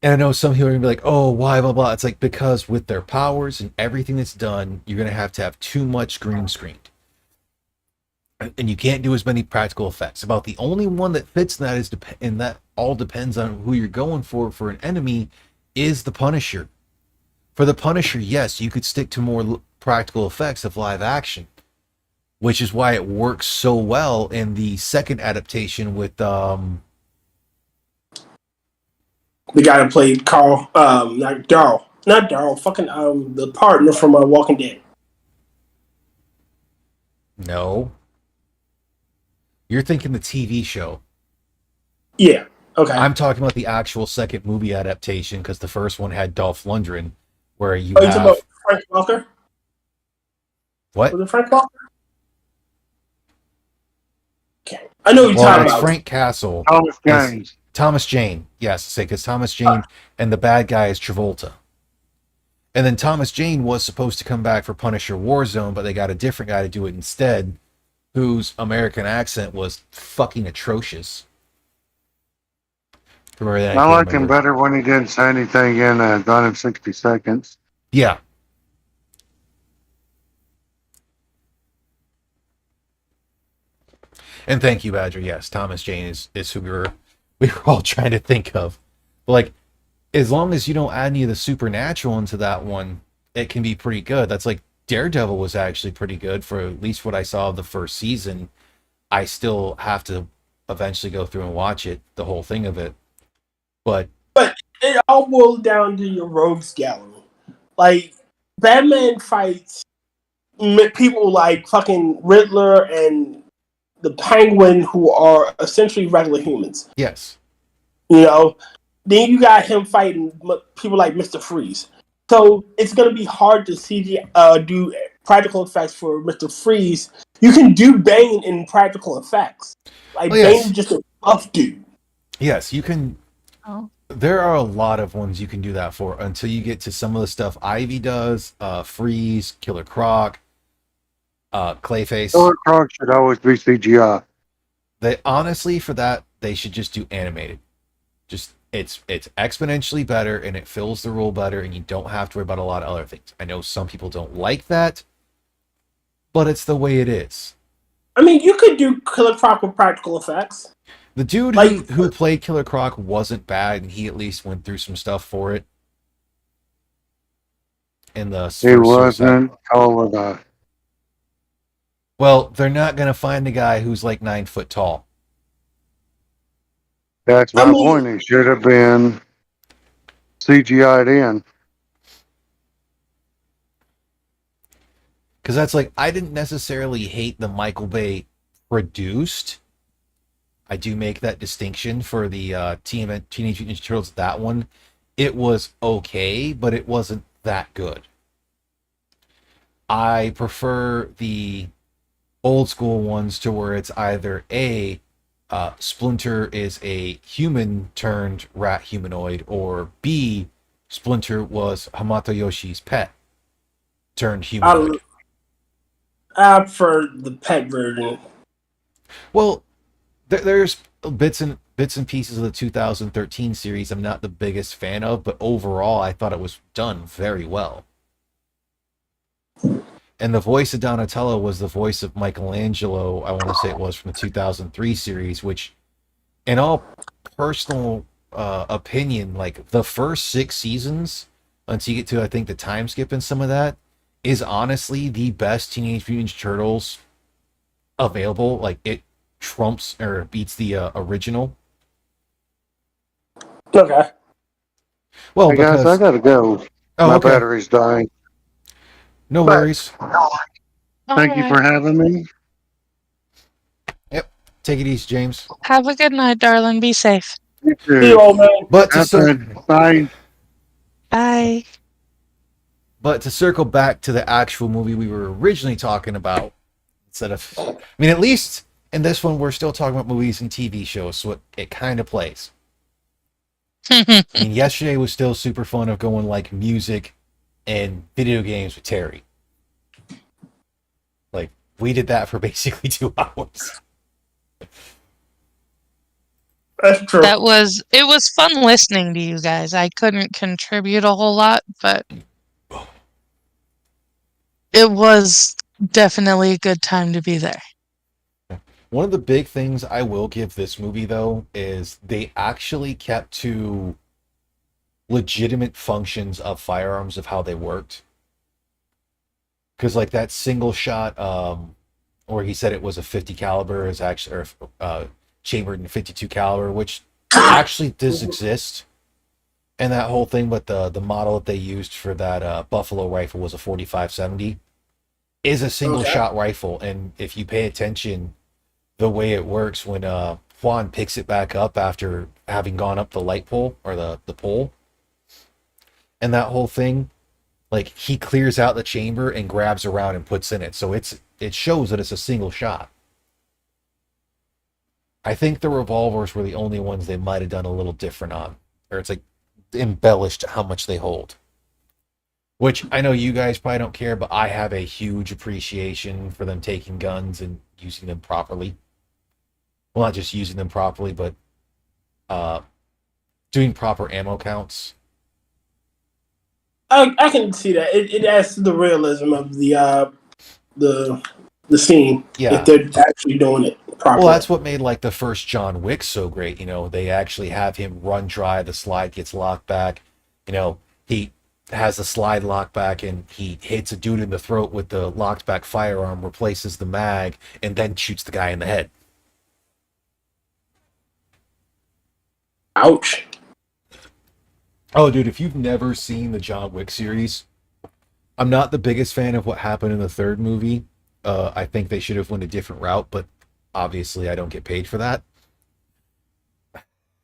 And I know some people are gonna be like, "Oh, why, blah blah." It's like, because with their powers and everything that's done, you're gonna have to have too much green screened, and you can't do as many practical effects. About the only one that fits in that is, and that all depends on who you're going for an enemy, is the Punisher. For the Punisher, yes, you could stick to more practical effects of live action, which is why it works so well in the second adaptation with The guy that played Carl, not Darl, fucking the partner from Walking Dead. No. You're thinking the TV show. Yeah. Okay. I'm talking about the actual second movie adaptation, because the first one had Dolph Lundgren, where you you talking have about Frank Walker? what? Was it Frank Walker? Okay. I know what you're Well, talking it's about. Frank Castle. Thomas James. Thomas Jane. Yes, say because Thomas Jane and the bad guy is Travolta. And then Thomas Jane was supposed to come back for Punisher Warzone, but they got a different guy to do it instead, whose American accent was fucking atrocious. Remember that? I liked him better when he didn't say anything in Gone in 60 Seconds. Yeah. And thank you, Badger. Yes, Thomas Jane is who we were all trying to think of. But like, as long as you don't add any of the supernatural into that one, it can be pretty good. That's like Daredevil was actually pretty good for at least what I saw of the first season. I still have to eventually go through and watch it, the whole thing of it. But it all boils down to your rogues gallery. Like Batman fights people like fucking Riddler and the Penguin, who are essentially regular humans. yes, You know, then you got him fighting people like Mister Freeze. So it's gonna be hard to do practical effects for Mister Freeze. You can do Bane in practical effects. Like Bane is just a buff dude. yes, you can. Oh. There are a lot of ones you can do that for until you get to some of the stuff Ivy does, Freeze, Killer Croc, Clayface. Killer Croc should always be CGI. They honestly, for that, they should just do animated. Just it's exponentially better and it fills the role better, and you don't have to worry about a lot of other things. I know some people don't like that, but it's the way it is. I mean, you could do Killer Croc with practical effects. The dude who played Killer Croc wasn't bad, and he at least went through some stuff for it. In the He wasn't tall enough. Well, they're not gonna find a guy who's like 9 foot tall. That's my point. He should have been CGI'd in. Because that's like, I didn't necessarily hate the Michael Bay produced. I do make that distinction for the Teenage Mutant Ninja Turtles. That one, it was okay, but it wasn't that good. I prefer the old school ones to where it's either A, Splinter is a human turned rat humanoid, or B, Splinter was Hamato Yoshi's pet turned humanoid. I prefer the pet version. Well, there's bits and pieces of the 2013 series I'm not the biggest fan of, but overall I thought it was done very well. And the voice of Donatello was the voice of Michelangelo, I want to say it was, from the 2003 series, which, in all personal opinion, like the first 6 seasons, until you get to, I think, the time skip and some of that, is honestly the best Teenage Mutant Ninja Turtles available. Like, it trumps or beats the original. Okay. Well, hey because... guys, I gotta go. My battery's dying. No worries. Thank you for having me. Yep. Take it easy, James. Have a good night, darling. Be safe. You too. See you, old man. But Bye. Bye. But to circle back to the actual movie we were originally talking about, instead of, I mean, at least in this one, we're still talking about movies and TV shows, so it kind of plays. I mean, yesterday was still super fun of going like music and video games with Terry. Like, we did that for basically 2 hours. That's true. It was fun listening to you guys. I couldn't contribute a whole lot, but it was definitely a good time to be there. One of the big things I will give this movie, though, is they actually kept to legitimate functions of firearms, of how they worked. Because, like, that single shot, where he said it was a 50 caliber, is actually chambered in 52 caliber, which actually does exist. And that whole thing, but the model that they used for that Buffalo rifle was a 45-70, is a single shot rifle. And if you pay attention, the way it works when Juan picks it back up after having gone up the light pole, or the pole, and that whole thing, like, he clears out the chamber and grabs around and puts in it. So it shows that it's a single shot. I think the revolvers were the only ones they might have done a little different on, or it's like embellished how much they hold. Which I know you guys probably don't care, but I have a huge appreciation for them taking guns and using them properly. Well, not just using them properly, but doing proper ammo counts. I can see that. It adds to the realism of the scene. Yeah. If they're actually doing it. Well, properly. that's what made like the first John Wick so great. They actually have him run dry, the slide gets locked back. He has the slide locked back and he hits a dude in the throat with the locked back firearm, replaces the mag, and then shoots the guy in the head. Ouch. Oh, dude, if you've never seen the John Wick series, I'm not the biggest fan of what happened in the third movie. I think they should have went a different route, but obviously I don't get paid for that.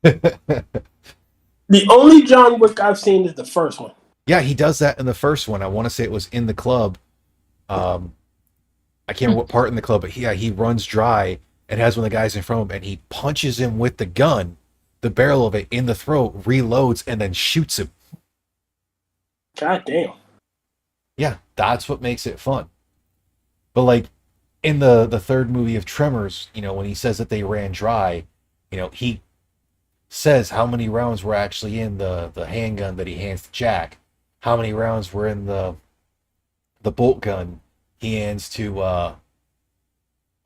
The only John Wick I've seen is the first one. Yeah, he does that in the first one. I want to say it was in the club. I can't remember what part in the club, but he runs dry and has one of the guys in front of him, and he punches him with the gun, the barrel of it in the throat, reloads, and then shoots him. God damn. Yeah, that's what makes it fun. But like in the third movie of Tremors, when he says that they ran dry, he says how many rounds were actually in the handgun that he hands to Jack, how many rounds were in the bolt gun he hands to all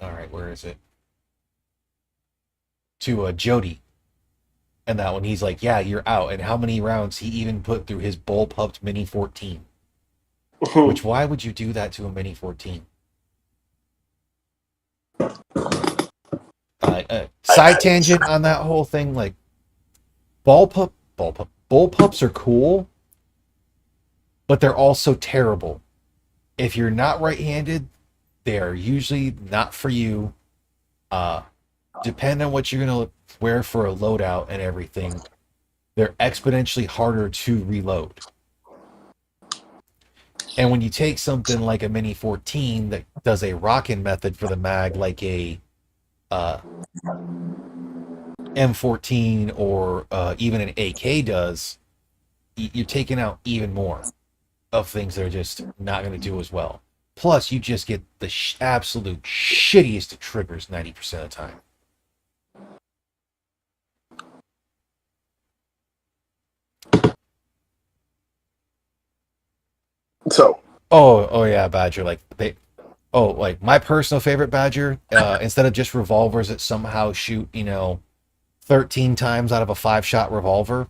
right, where is it? To Jody. And that one he's like, yeah, you're out. And how many rounds he even put through his bull-pumped Mini 14. Which, why would you do that to a Mini 14? Side tangent on that whole thing, like bullpups are cool, but they're also terrible. If you're not right-handed, they are usually not for you. Depending on what you're gonna wear for a loadout and everything, they're exponentially harder to reload. And when you take something like a Mini 14 that does a rocking method for the mag, like a M14 or even an AK does, you're taking out even more of things that are just not going to do as well. Plus, you just get the absolute shittiest of triggers 90% of the time. So. Oh yeah, Badger. Like my personal favorite Badger. Instead of just revolvers that somehow shoot, 13 times out of a 5-shot revolver,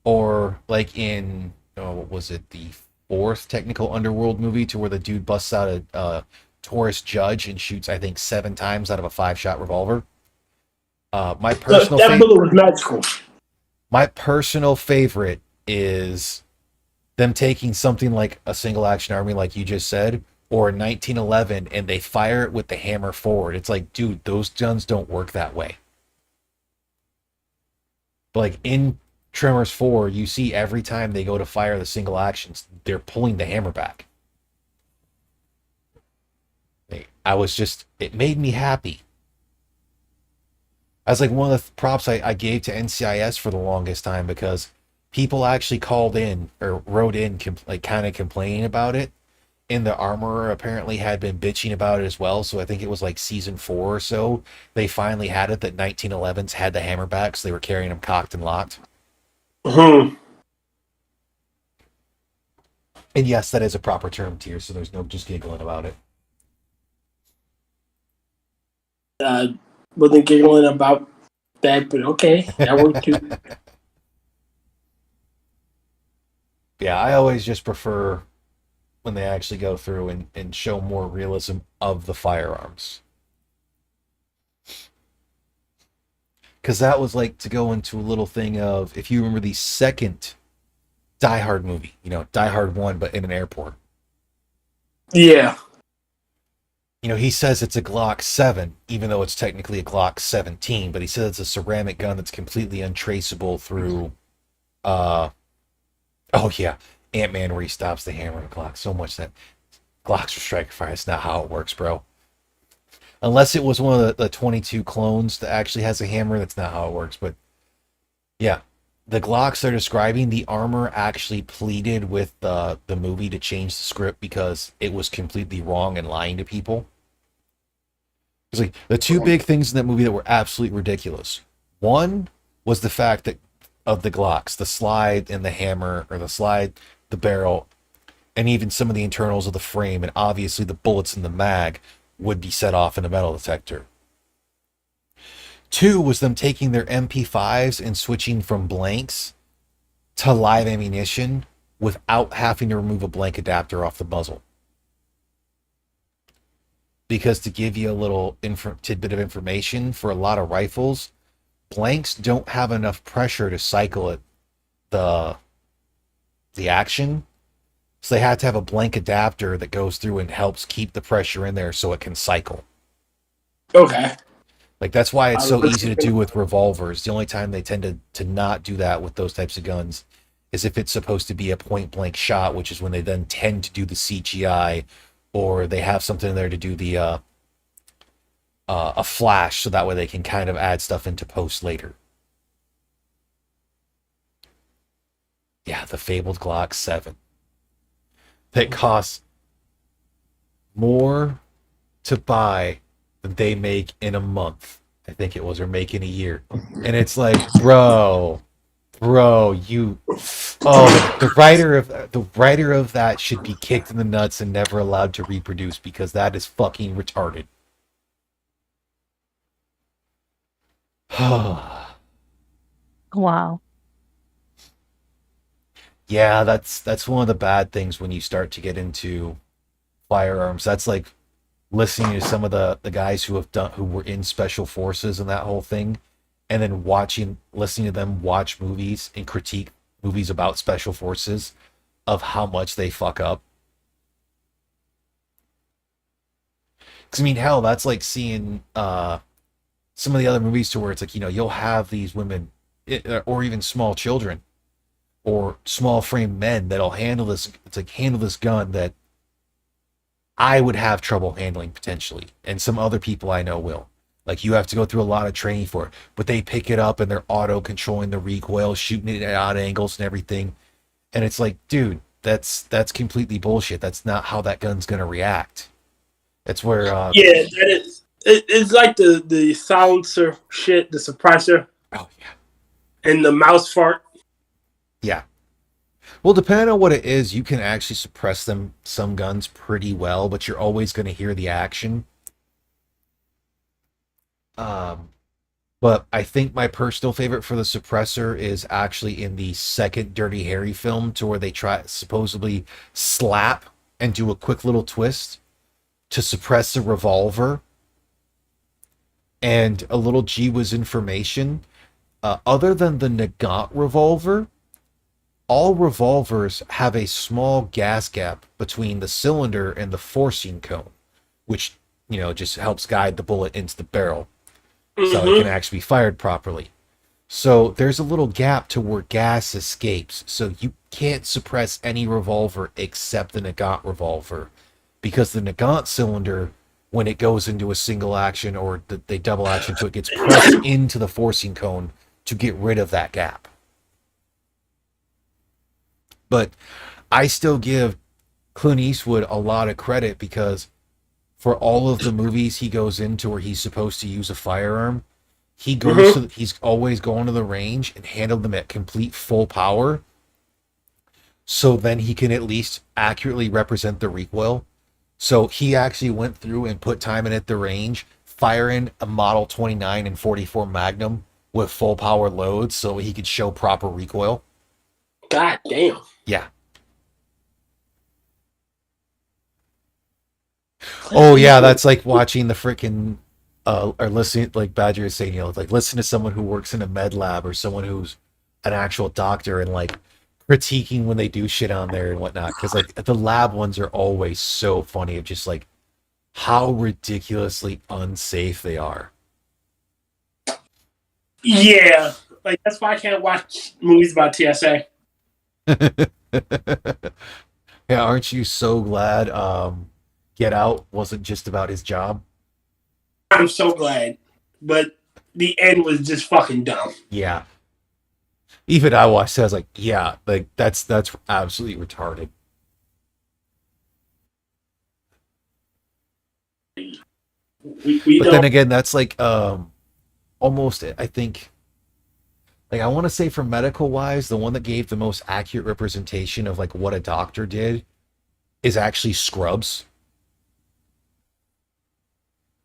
or like in what was it, the fourth technical Underworld movie, to where the dude busts out a Taurus Judge and shoots, I think, 7 times out of a 5-shot revolver. My personal that bullet was magical. My personal favorite is them taking something like a single action army, like you just said, or 1911, and they fire it with the hammer forward. It's like, dude, those guns don't work that way. But like in Tremors 4, you see every time they go to fire the single actions, they're pulling the hammer back. It made me happy. That's like one of the props I gave to NCIS for the longest time, because people actually called in or wrote in like kind of complaining about it. And the armorer apparently had been bitching about it as well. So I think it was like season 4 or so, they finally had it that 1911s had the hammer back, so they were carrying them cocked and locked. Mm-hmm. And yes, that is a proper term tier, so there's no just giggling about it. Wasn't giggling about that, but okay, that worked too. Yeah, I always just prefer when they actually go through and show more realism of the firearms. Because that was like, to go into a little thing of, if you remember the second Die Hard movie, Die Hard 1, but in an airport. Yeah. He says it's a Glock 7, even though it's technically a Glock 17, but he says it's a ceramic gun that's completely untraceable through, oh yeah, Ant-Man, where he stops the hammer and Glock. So much that Glocks are striker fire. It's not how it works, bro. Unless it was one of the 22 clones that actually has a hammer, that's not how it works. But yeah, the Glocks they're describing, the armor actually pleaded with the movie to change the script because it was completely wrong and lying to people. It's like the two big things in that movie that were absolutely ridiculous. One was the fact that of the Glocks, the slide and the hammer, or the slide, the barrel, and even some of the internals of the frame, and obviously the bullets in the mag would be set off in a metal detector. 2 was them taking their MP5s and switching from blanks to live ammunition without having to remove a blank adapter off the muzzle. Because to give you a little tidbit of information, for a lot of rifles, blanks don't have enough pressure to cycle it the action. So they have to have a blank adapter that goes through and helps keep the pressure in there so it can cycle. Okay. Like, that's why it's so easy to do with revolvers. The only time they tend to not do that with those types of guns is if it's supposed to be a point blank shot, which is when they then tend to do the CGI, or they have something in there to do the a flash, so that way they can kind of add stuff into post later. Yeah, the fabled Glock 7. That costs more to buy than they make in a month. I think it was, or make in a year. And it's like, bro, you, the writer of that should be kicked in the nuts and never allowed to reproduce, because that is fucking retarded. Wow. Yeah, that's one of the bad things when you start to get into firearms. That's like listening to some of the guys who were in special forces and that whole thing, and then listening to them watch movies and critique movies about special forces, of how much they fuck up. Because I mean, hell, that's like seeing some of the other movies to where it's like, you'll have these women, or even small children, or small frame men that'll handle this. It's like, handle this gun that I would have trouble handling potentially, and some other people I know will. Like, you have to go through a lot of training for it, but they pick it up and they're auto controlling the recoil, shooting it at odd angles and everything. And it's like, dude, that's completely bullshit. That's not how that gun's gonna react. That's where yeah, that is. It's like the silencer shit, the suppressor. Oh yeah. And the mouse fart. Yeah. Well, depending on what it is, you can actually suppress some guns pretty well, but you're always going to hear the action. But I think my personal favorite for the suppressor is actually in the second Dirty Harry film, to where they try supposedly slap and do a quick little twist to suppress a revolver. And a little gee whiz information, other than the Nagant revolver, all revolvers have a small gas gap between the cylinder and the forcing cone, which, just helps guide the bullet into the barrel, so it can actually be fired properly. So there's a little gap to where gas escapes, so you can't suppress any revolver except the Nagant revolver, because the Nagant cylinder, when it goes into a single action or they double action to it, gets pressed into the forcing cone to get rid of that gap. But I still give Clint Eastwood a lot of credit, because for all of the movies he goes into where he's supposed to use a firearm, he's always going to the range and handled them at complete full power, so then he can at least accurately represent the recoil. So he actually went through and put time in at the range, firing a Model 29 and 44 Magnum with full power loads so he could show proper recoil. God damn. Yeah. Oh yeah, that's like watching the freaking or listening, like Badger is saying, like listen to someone who works in a med lab, or someone who's an actual doctor, and like critiquing when they do shit on there and whatnot. Because like the lab ones are always so funny, of just like how ridiculously unsafe they are. Yeah, like that's why I can't watch movies about TSA. Yeah, aren't you so glad Get Out wasn't just about his job? I'm so glad, but the end was just fucking dumb. Yeah. Even I watched it, I was like, yeah, like that's absolutely retarded. But then again, that's like almost, I think, like I want to say for medical wise, the one that gave the most accurate representation of like what a doctor did is actually Scrubs.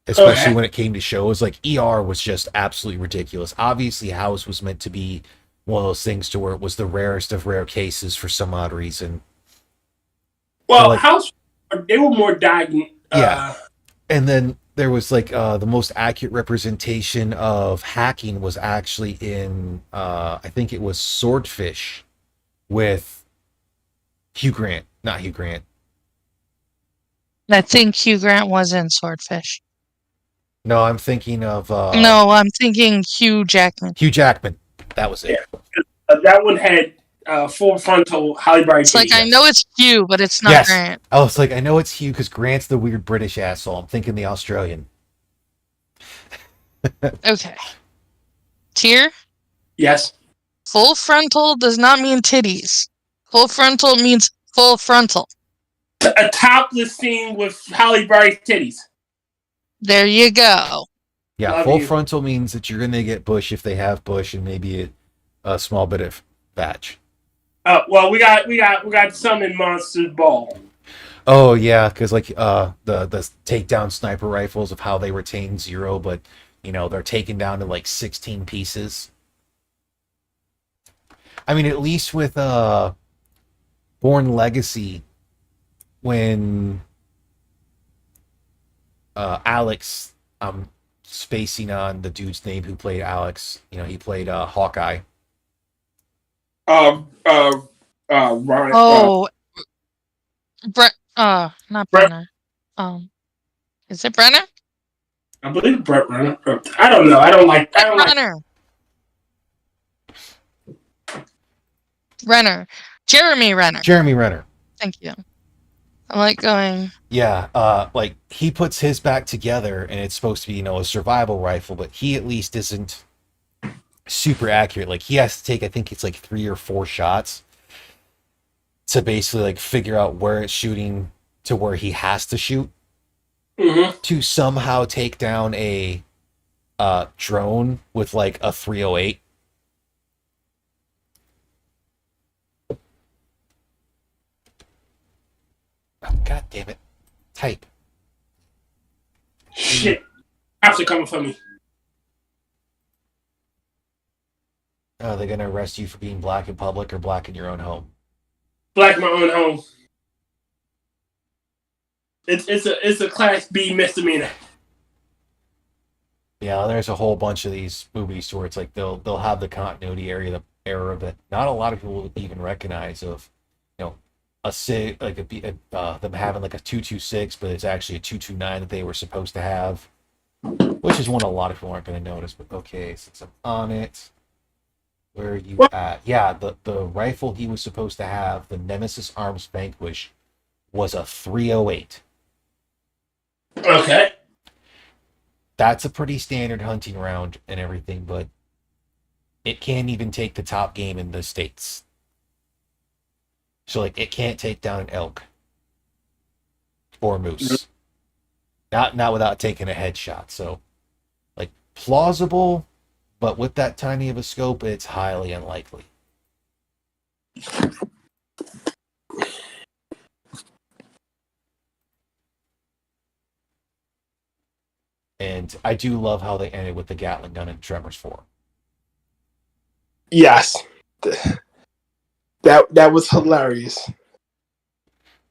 especially when it came to shows. Like ER was just absolutely ridiculous. Obviously, House was meant to be one of those things to where it was the rarest of rare cases for some odd reason. Well, like, House, they were more diagnosed. Yeah. And then there was like the most accurate representation of hacking was actually in I think it was Swordfish with Hugh Grant, not Hugh Grant. I think Hugh Grant was in Swordfish. No, I'm thinking of No, I'm thinking Hugh Jackman. Hugh Jackman. That was it. Yeah. That one had full frontal Halle Berry. It's like I know it's Hugh, but it's not Yes. Grant. I was like, I know it's Hugh because Grant's the weird British asshole. I'm thinking the Australian. Okay. Tier? Yes. Full frontal does not mean titties. Full frontal means full frontal. A topless scene with Halle Berry titties. There you go. Yeah, Love full you. frontal means that you're going to get bush if they have bush and maybe a small bit of batch. Well, we got some in Monsters Ball. Oh yeah, because like the takedown sniper rifles of how they retain 0, but they're taken down to like 16 pieces. I mean, at least with Born Legacy, when Alex, I'm spacing on the dude's name who played Alex. He played Hawkeye. Ryan. Oh, not Brenner. Is it Brenner? I believe Brett Renner. I don't know. I don't like. Renner. Jeremy Renner. Jeremy Renner. Thank you. I'm like going. Yeah, like he puts his back together, and it's supposed to be a survival rifle, but he at least isn't super accurate. Like he has to take, I think it's like 3 or 4 shots to basically like figure out where it's shooting to where he has to shoot to somehow take down a drone with like a 308. Oh, God damn it. Type. Shit. Cops are coming for me. Are they going to arrest you for being black in public or black in your own home? Black my own home. It's a Class B misdemeanor. Yeah, there's a whole bunch of these movies where it's like they'll have the continuity error that not a lot of people even recognize of, a sig like them having like a 226, but it's actually a 229 that they were supposed to have, which is one a lot of people aren't going to notice. But okay, since I'm on it, where are you at? Yeah, the rifle he was supposed to have, the Nemesis Arms Vanquish, was a 308. Okay. That's a pretty standard hunting round and everything, but it can't even take the top game in the States. So, like, it can't take down an elk or a moose. Not without taking a headshot. So, like, plausible, but with that tiny of a scope, it's highly unlikely. And I do love how they ended with the Gatling gun in Tremors 4. Yes. That was hilarious.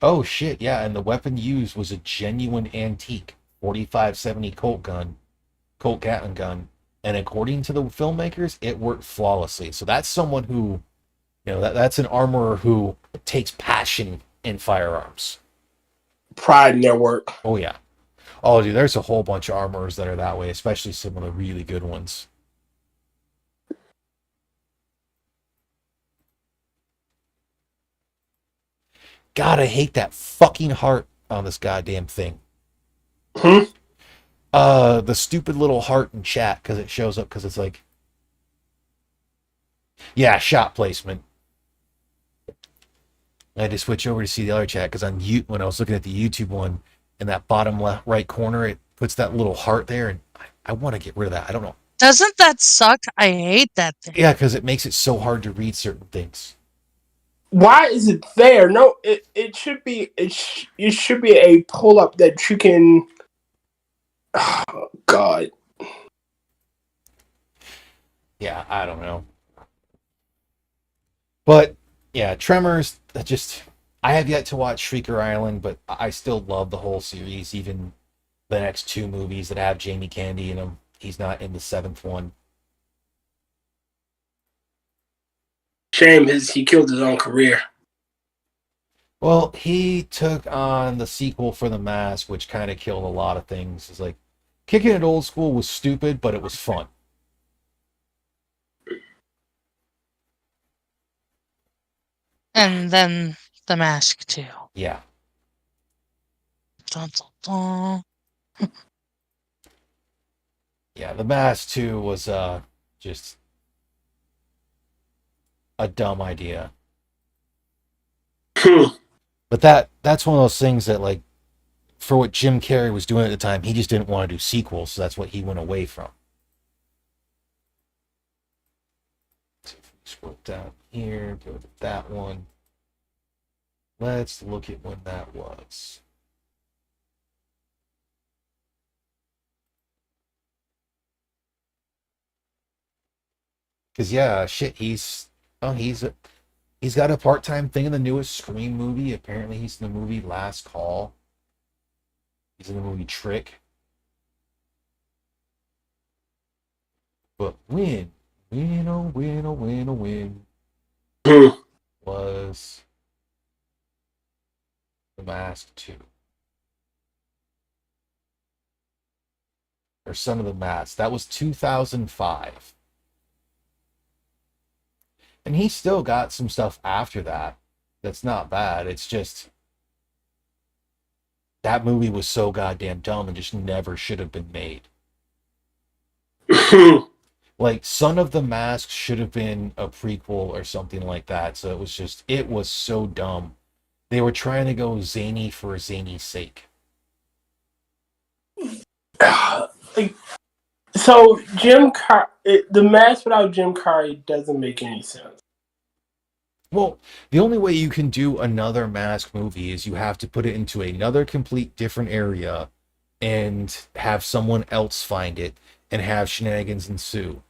Oh shit, yeah, and the weapon used was a genuine antique 4570 Colt Gatling gun, and according to the filmmakers, it worked flawlessly. So that's someone who, that's an armorer who takes passion in firearms. Pride in their work. Oh yeah. Oh dude, there's a whole bunch of armorers that are that way, especially some of the really good ones. God, I hate that fucking heart on this goddamn thing. The stupid little heart in chat because it shows up because it's like, yeah, shot placement. I had to switch over to see the other chat because when I was looking at the YouTube one, in that bottom left right corner, it puts that little heart there, and I want to get rid of that. I don't know. Doesn't that suck? I hate that thing. Yeah, because it makes it so hard to read certain things. Why is it there? No, it should be. It should be a pull up that you can Oh, God. Yeah, I don't know. But yeah, Tremors. I have yet to watch Shrieker Island, but I still love the whole series. Even the next two movies that have Jamie Candy in them. He's not in the seventh one. Shame he killed his own career. Well, he took on the sequel for The Mask, which kind of killed a lot of things. It's like kicking it old school was stupid, but it was fun. And then The Mask too. Yeah. Dun, dun, dun. Yeah, The Mask 2 was just a dumb idea. But that's one of those things that, like, for what Jim Carrey was doing at the time, he just didn't want to do sequels, so that's what he went away from. So if we scroll down here, go to that one. Let's look at when that was. Because yeah, shit, he's got a part-time thing in the newest Scream movie. Apparently, he's in the movie Last Call. He's in the movie Trick. But when was The Mask 2? Or Son of the Mask. That was 2005. And he still got some stuff after that. That's not bad. It's just that movie was so goddamn dumb and just never should have been made. Like Son of the Mask should have been a prequel or something like that. So it was so dumb. They were trying to go zany for zany's sake. So Jim Carrey, The Mask without Jim Carrey doesn't make any sense. Well, the only way you can do another Mask movie is you have to put it into another complete different area and have someone else find it and have shenanigans ensue.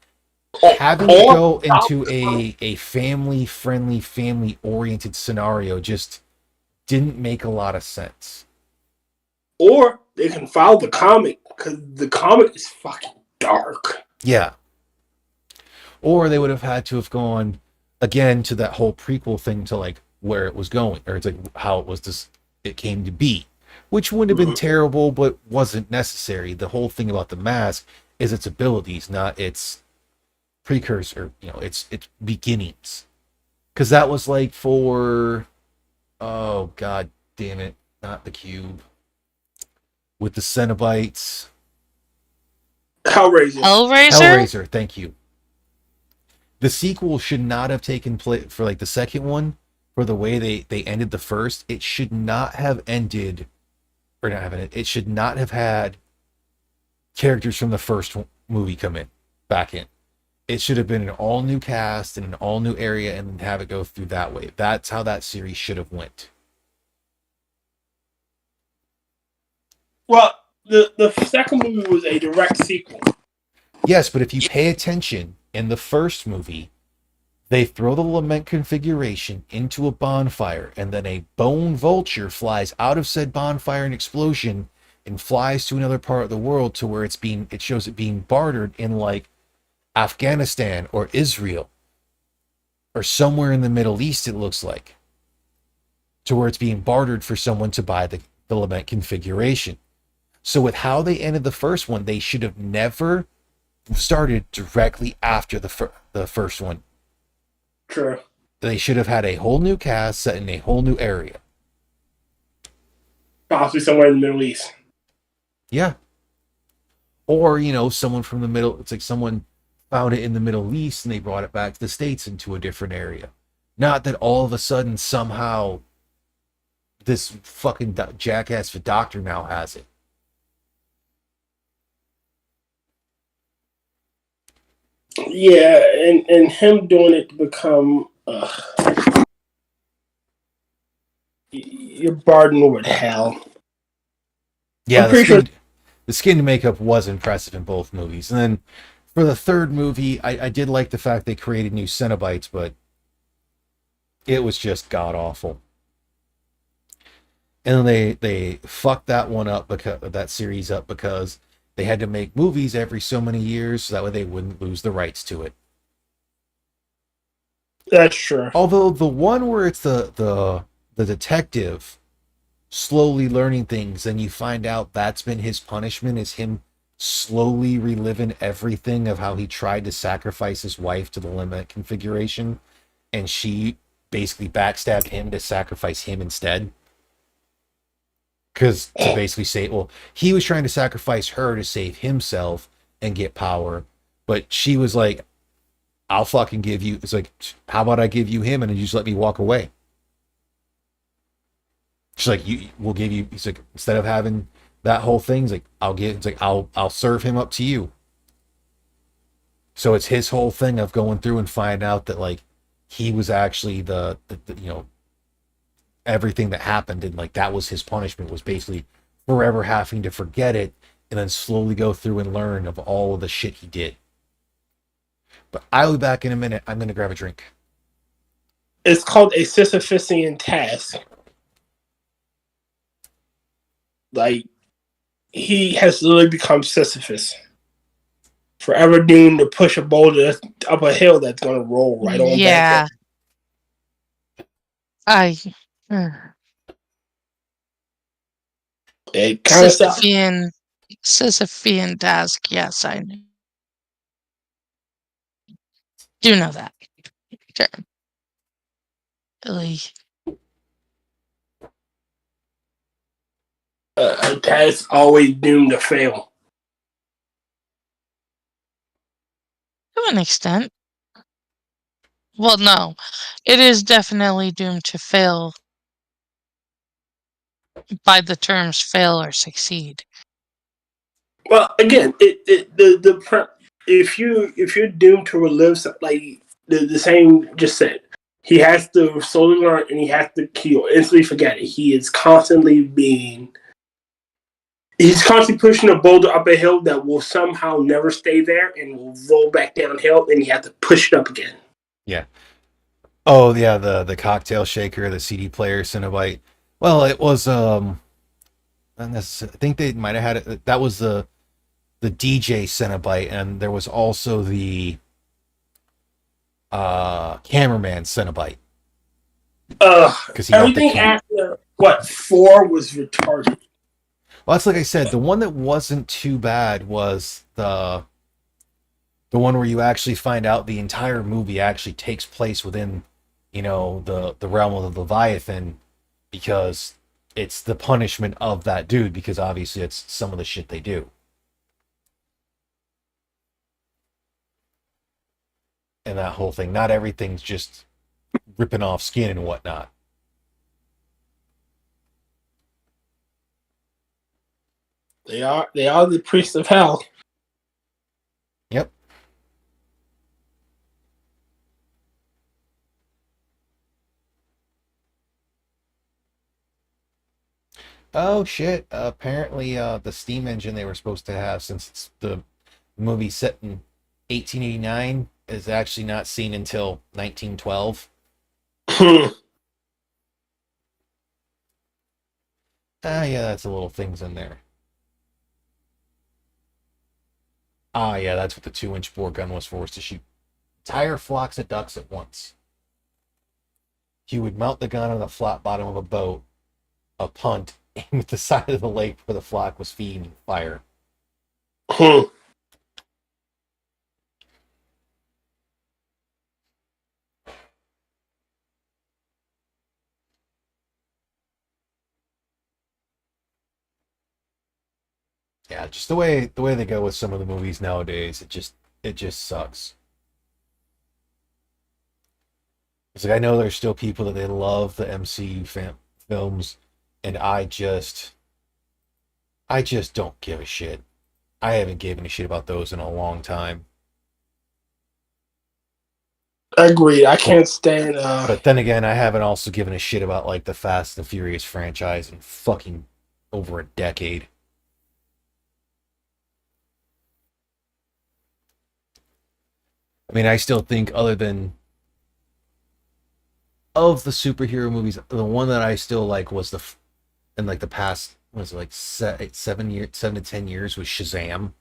Having to go into a family-friendly, family-oriented scenario just didn't make a lot of sense. Or they can follow the comic, because the comic is fucking dark. Yeah. Or they would have had to have gone again to that whole prequel thing to like where it was going, or it's like how it came to be, which wouldn't have been terrible, but wasn't necessary. The whole thing about the mask is its abilities, not its precursor, its beginnings. Because that was like for, oh god damn it, not the cube, with the Cenobites. Hellraiser? Thank you. The sequel should not have taken place for like the second one, for the way they ended the first. It should not have ended, or not having it. It should not have had characters from the first movie come back in. It should have been an all new cast and an all new area, and have it go through that way. That's how that series should have went. Well, the second movie was a direct sequel. Yes, but if you pay attention, in the first movie, they throw the lament configuration into a bonfire, and then a bone vulture flies out of said bonfire and explosion and flies to another part of the world to where it shows it being bartered in like Afghanistan or Israel or somewhere in the Middle East, it looks like, to where it's being bartered for someone to buy the lament configuration. So with how they ended the first one, they should have never started directly after the first one. True. They should have had a whole new cast set in a whole new area. Possibly somewhere in the Middle East. Yeah. Or, someone from the middle, it's like someone found it in the Middle East and they brought it back to the States into a different area. Not that all of a sudden somehow this fucking jackass doctor now has it. Yeah, and him doing it to become you're burdened with hell. Yeah, the skin makeup was impressive in both movies. And then for the third movie, I did like the fact they created new Cenobites, but it was just god awful. And they fucked that one up, because that series up, because they had to make movies every so many years so that way they wouldn't lose the rights to it. That's true. Although the one where it's the detective slowly learning things, and you find out that's been his punishment, is him slowly reliving everything of how he tried to sacrifice his wife to the limit configuration, and she basically backstabbed him to sacrifice him instead. Because to basically say, well, he was trying to sacrifice her to save himself and get power, but she was like, I'll fucking give you, it's like, how about I give you him and then you just let me walk away? She's like, we'll give you, he's like, instead of having that whole thing, I'll serve him up to you. So it's his whole thing of going through and find out that like he was actually the everything that happened, and like that was his punishment, was basically forever having to forget it and then slowly go through and learn of all of the shit he did. But I'll be back in a minute. I'm gonna grab a drink. It's called a Sisyphusian task. Like, he has literally become Sisyphus, forever doomed to push a boulder up a hill that's gonna roll right on back. Yeah. It kind of sucks. Sisyphean task. Yes, I do know that. Sure. Really. A task always doomed to fail. To an extent. Well, no. It is definitely doomed to fail by the terms fail or succeed. Well, again, if you're doomed to relive, like the same just said, he has to slowly learn, and he has to instantly forget it. He's constantly pushing a boulder up a hill that will somehow never stay there and will roll back downhill, and he has to push it up again. Yeah. Oh yeah, the cocktail shaker, the CD player, Cenobite. Well, it was I think they might have had it. That was the DJ Cenobite, and there was also the cameraman Cenobite. Because everything after 4 was retarded. Well, that's like I said. The one that wasn't too bad was the one where you actually find out the entire movie actually takes place within, the realm of the Leviathan, because it's the punishment of that dude, because obviously it's some of the shit they do. And that whole thing, not everything's just ripping off skin and whatnot. They are the priests of hell. Yep. Oh shit! Apparently, the steam engine they were supposed to have, since it's the movie set in 1889, is actually not seen until 1912. Yeah, that's a little things in there. Yeah, that's what the 2-inch bore gun was for, was to shoot entire flocks of ducks at once. He would mount the gun on the flat bottom of a boat, a punt, aim at the side of the lake where the flock was feeding, and fire. Yeah, just the way they go with some of the movies nowadays, it just sucks. It's like, I know there's still people that they love the MCU films, and I just don't give a shit. I haven't given a shit about those in a long time. Agreed. I can't stand. But then again, I haven't also given a shit about like the Fast and Furious franchise in fucking over a decade. I mean, I still think other than of the superhero movies, the one that I still like was in like the past was it like 7 years, 7 to 10 years was Shazam.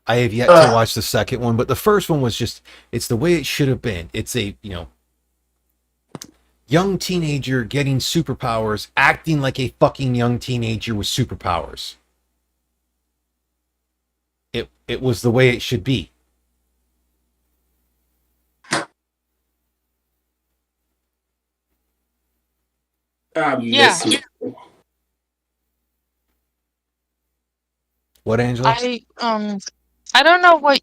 I have yet to watch the second one, but the first one was just it's the way it should have been. It's a young teenager getting superpowers, acting like a fucking young teenager with superpowers. It was the way it should be. I Yeah, miss him. What, Angela? I don't know what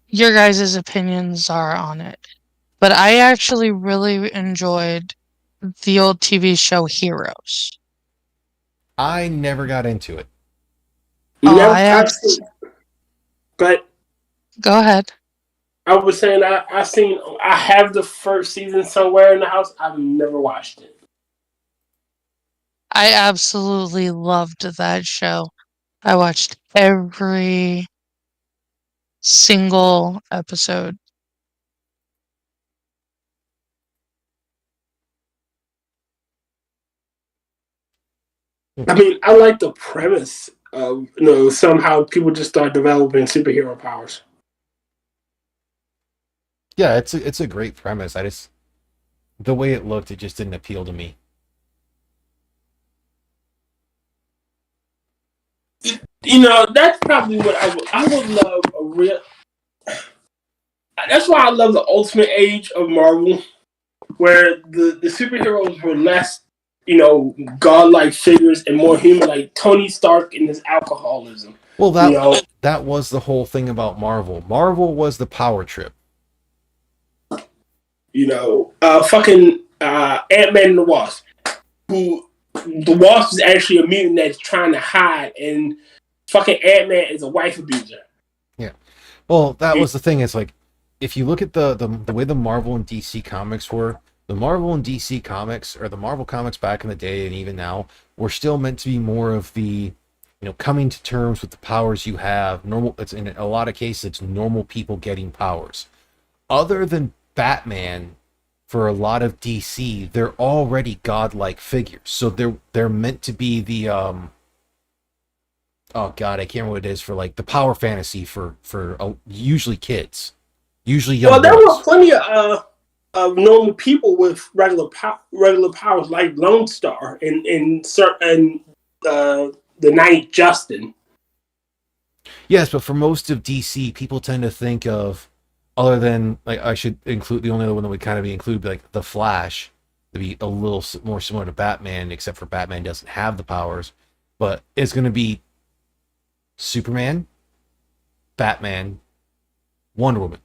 your guys' opinions are on it, but I actually really enjoyed the old TV show Heroes. I never got into it. Oh, Never, but go ahead. I was saying I have the first season somewhere in the house. I've never watched it. I absolutely loved that show. I watched every single episode. I mean, I like the premise of somehow people just start developing superhero powers. Yeah, it's a great premise. I just the way it looked, it just didn't appeal to me. That's probably what I would love a real. That's why I love the Ultimate Age of Marvel, where the superheroes were less, godlike figures and more human, like Tony Stark and his alcoholism. Well, You know, that was the whole thing about Marvel. Marvel was the power trip. fucking Ant-Man and the Wasp, who the Wasp is actually a mutant that's trying to hide, and fucking Ant-Man is a wife abuser. Yeah. Well, that was the thing. It's like if you look at the way the Marvel and DC comics were, the Marvel and DC comics, or the Marvel comics back in the day and even now, were still meant to be more of the, coming to terms with the powers you have. Normal. It's in a lot of cases, it's normal people getting powers. Other than Batman, for a lot of DC, they're already godlike figures. So they're meant to be the oh god, I can't remember what it is for like the power fantasy for usually kids, usually young Well, there boys. were plenty of normal people with regular powers, like Lone Star and the Knight Justin. Yes, but for most of DC, people tend to think of, other than like I should include the only other one that would kind of be included, like the Flash, to be a little more similar to Batman, except for Batman doesn't have the powers, but it's going to be Superman, Batman, Wonder Woman.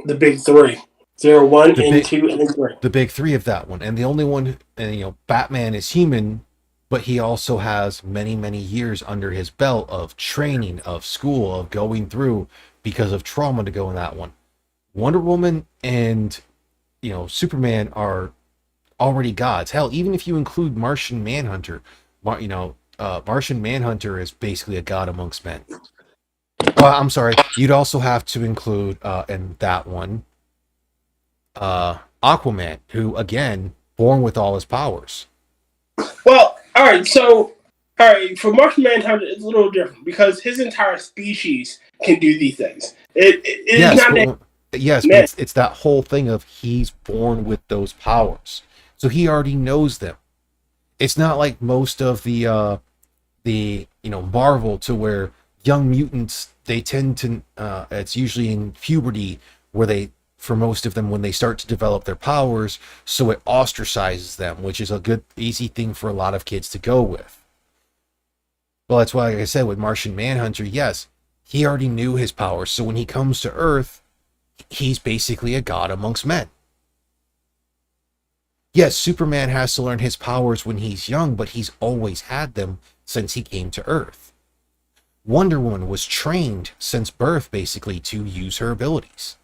The big three. 0, 1, The and big 2, and 3. the big three of that one, and the only one, and Batman is human, but he also has many many years under his belt of training, of school, of going through because of trauma to go in that one. Wonder Woman and Superman are already gods. Hell, even if you include Martian Manhunter, Martian Manhunter is basically a god amongst men. Well, I'm sorry, you'd also have to include in that one Aquaman, who again born with all his powers. Well, all right. So, all right, for Martian Manhunter, it's a little different because his entire species can do these things. It's Yes, not that. but it's that whole thing of he's born with those powers, so he already knows them. It's not like most of the Marvel, to where young mutants, they tend to it's usually in puberty where they, for most of them, when they start to develop their powers, so it ostracizes them, which is a good easy thing for a lot of kids to go with. Well, that's why, like I said, with Martian Manhunter, yes, he already knew his powers, so when he comes to Earth, he's basically a god amongst men. Yes, Superman has to learn his powers when he's young, but he's always had them since he came to Earth. Wonder Woman was trained since birth, basically, to use her abilities.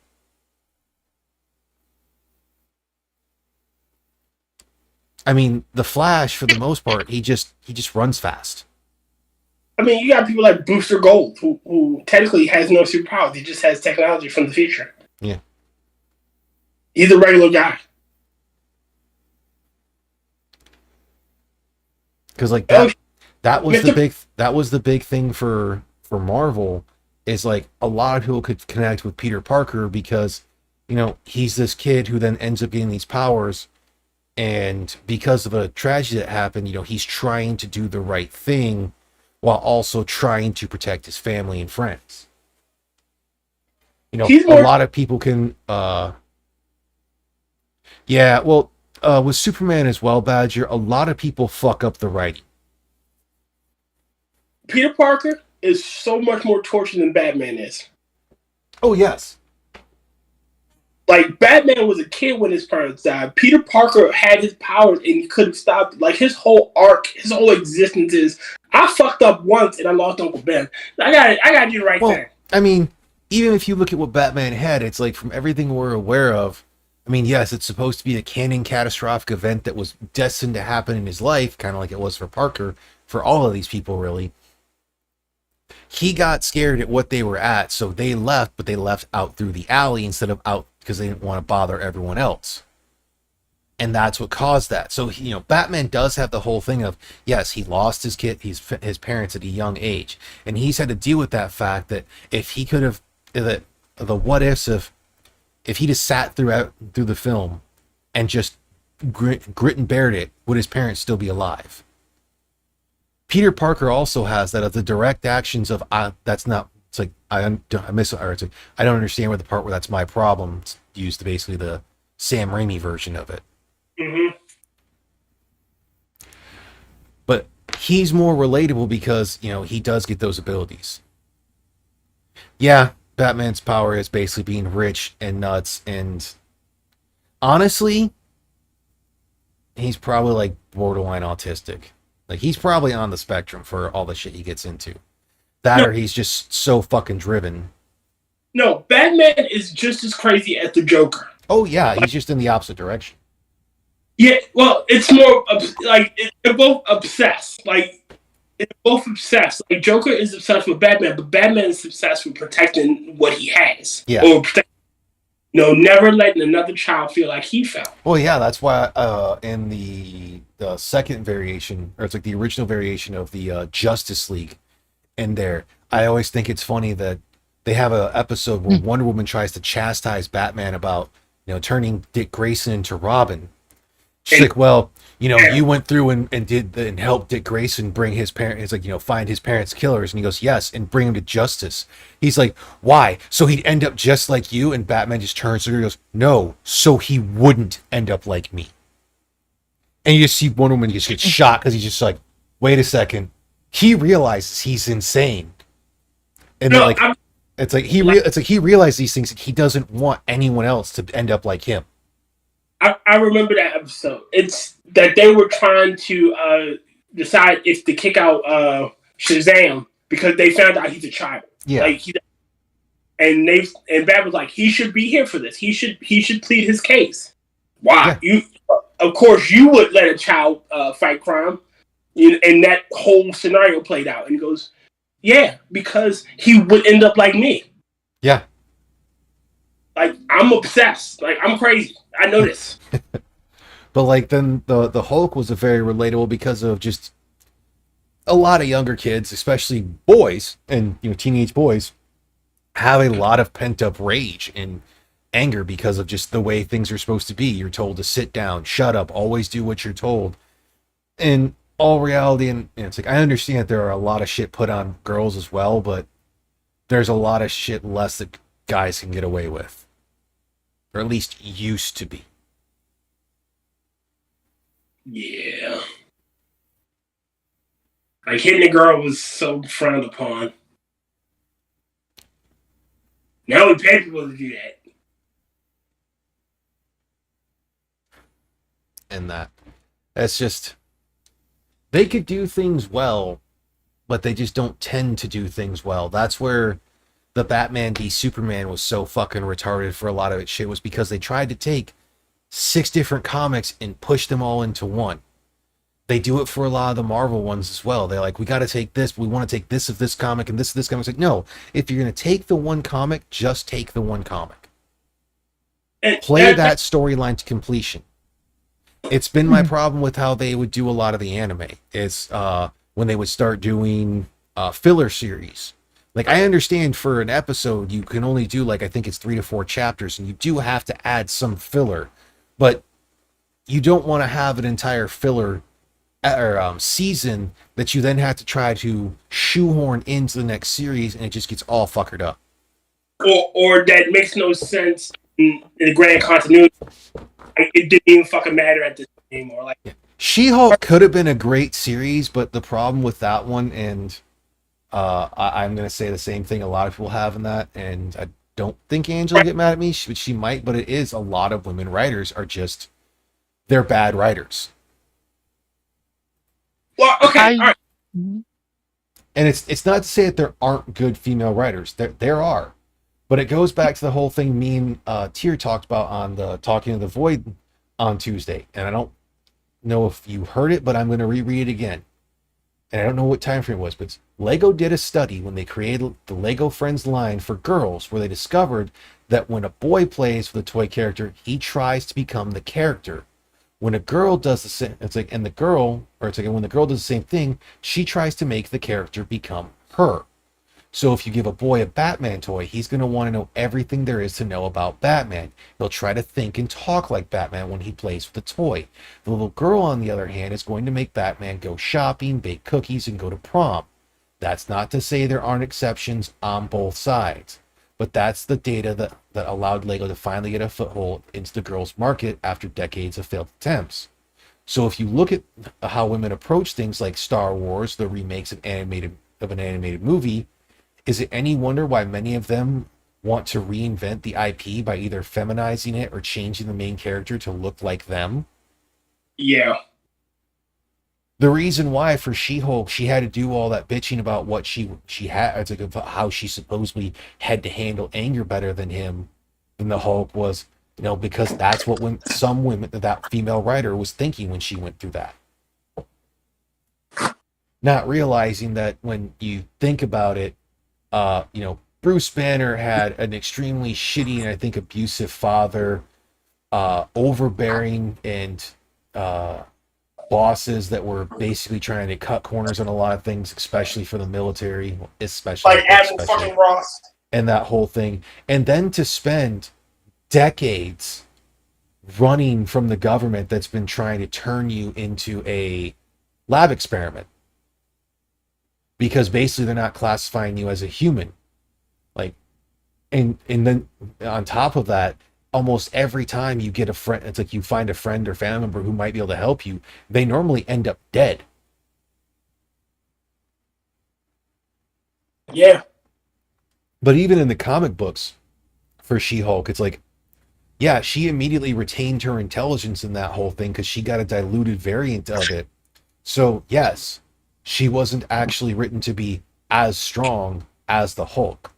I mean, the Flash, for the most part, he just runs fast. I mean, you got people like Booster Gold, who technically has no superpowers. He just has technology from the future. Yeah. He's a regular guy. Because like Oh, that was Mr. the big thing for Marvel, is like a lot of people could connect with Peter Parker because, you know, he's this kid who then ends up getting these powers, and because of a tragedy that happened, you know, he's trying to do the right thing while also trying to protect his family and friends. You know, He's a more lot of people can yeah, well, with Superman as well, Badger, a lot of people fuck up the writing. Peter Parker is so much more tortured than Batman is. Oh yes. Like, Batman was a kid when his parents died. Peter Parker had his powers and he couldn't stop it. Like, his whole arc, his whole existence is, I fucked up once and I lost Uncle Ben. I gotta do the right thing. I mean, even if you look at what Batman had, it's like from everything we're aware of, I mean, yes, it's supposed to be a canon catastrophic event that was destined to happen in his life, kind of like it was for Parker, for all of these people, really. He got scared at what they were at, so they left, but they left out through the alley instead of out because they didn't want to bother everyone else. And that's what caused that. So, you know, Batman does have the whole thing of, yes, he lost his his parents at a young age, and he's had to deal with that fact that if he could have, the what ifs of, if he just sat through the film and just grit and bared it, would his parents still be alive? Peter Parker also has that of the direct actions of, that's not, it's like, I miss, or it's like, I don't understand where the part where that's my problem. It's used to basically the Sam Raimi version of it. Mm-hmm. But he's more relatable because, you know, he does get those abilities. Yeah, Batman's power is basically being rich and nuts, and honestly, he's probably like borderline autistic. Like, he's probably on the spectrum for all the shit he gets into. That, or he's just so fucking driven. No, Batman is just as crazy as the Joker. Oh yeah, he's just in the opposite direction. Yeah, well, it's more like they're both obsessed. Like, they're both obsessed. Like, Joker is obsessed with Batman, but Batman is obsessed with protecting what he has. Yeah. Or never letting another child feel like he felt. Well, yeah, that's why in the second variation, or it's like the original variation of the Justice League, in there, I always think it's funny that they have an episode where Wonder Woman tries to chastise Batman about, you know, turning Dick Grayson into Robin. She's like, well, you know, you went through and helped Dick Grayson bring his parents, it's like, you know, find his parents' killers. And he goes, yes, and bring him to justice. He's like, why? So he'd end up just like you? And Batman just turns to her and goes, no, so he wouldn't end up like me. And you just see Wonder Woman just get shot because he's just like, wait a second. He realizes he's insane. And No, like, it's like he realizes these things. He doesn't want anyone else to end up like him. I remember that episode. It's that they were trying to decide if to kick out Shazam because they found out he's a child. Yeah. Like, and Bat was like, he should be here for this. He should plead his case. Why? Yeah. Of course, you would let a child fight crime. And that whole scenario played out. And he goes, yeah, because he would end up like me. Yeah. Like, I'm obsessed. Like, I'm crazy. I know this. But like, then the Hulk was a very relatable because of just a lot of younger kids, especially boys and, you know, teenage boys, have a lot of pent up rage and anger because of just the way things are supposed to be. You're told to sit down, shut up, always do what you're told. In all reality, and it's like, I understand that there are a lot of shit put on girls as well, but there's a lot of shit less that guys can get away with, or at least used to be. Yeah. Like, hitting a girl was so frowned upon. Now we pay people to do that. And that's just, they could do things well, but they just don't tend to do things well. That's where the Batman v Superman was so fucking retarded for a lot of its shit, was because they tried to take 6 different comics and push them all into one. They do it for a lot of the Marvel ones as well. They're like, we got to take this, we want to take this of this comic and this of this comic. It's like, no, if you're going to take the one comic, just take the one comic. And Play that storyline to completion. It's been my problem with how they would do a lot of the anime. Is when they would start doing filler series. Like, I understand for an episode you can only do, like, I think it's 3 to 4 chapters, and you do have to add some filler, but you don't want to have an entire filler or season that you then have to try to shoehorn into the next series, and it just gets all fuckered up. Or that makes no sense in the grand continuity. Like, it didn't even fucking matter at this point anymore. Like, She-Hulk could have been a great series, but the problem with that one, and I'm going to say the same thing a lot of people have in that, and I don't think Angela will get mad at me, but she might, but it is a lot of women writers are just, they're bad writers. well, okay, all right. And it's not to say that there aren't good female writers. There are. But it goes back to the whole thing me and Tyr talked about on the Talking of the Void on Tuesday. And I don't know if you heard it, but I'm going to reread it again. And I don't know what time frame it was, but Lego did a study when they created the Lego Friends line for girls, where they discovered that when a boy plays with a toy character, he tries to become the character. When a girl does the same, it's like, and the girl, or it's like, when the girl does the same thing, she tries to make the character become her. So if you give a boy a Batman toy, he's going to want to know everything there is to know about Batman. He'll try to think and talk like Batman when he plays with the toy. The little girl, on the other hand, is going to make Batman go shopping, bake cookies, and go to prom. That's not to say there aren't exceptions on both sides, but that's the data that allowed Lego to finally get a foothold into the girls' market after decades of failed attempts. So if you look at how women approach things like Star Wars, the remakes of an animated movie, is it any wonder why many of them want to reinvent the IP by either feminizing it or changing the main character to look like them? Yeah. The reason why for She-Hulk she had to do all that bitching about what she had, it's like about how she supposedly had to handle anger better than the Hulk was, because that's what some women, that female writer was thinking when she went through that. Not realizing that when you think about it, Bruce Banner had an extremely shitty and I think abusive father, overbearing and bosses that were basically trying to cut corners on a lot of things, especially for the military, like Admiral fucking Ross, and that whole thing. And then to spend decades running from the government that's been trying to turn you into a lab experiment. Because basically they're not classifying you as a human. Like, and then on top of that, almost every time you get a friend, it's like you find a friend or family member who might be able to help you, they normally end up dead. Yeah. But even in the comic books for She-Hulk, it's like, yeah, she immediately retained her intelligence in that whole thing because she got a diluted variant of it. So, yes, she wasn't actually written to be as strong as the Hulk.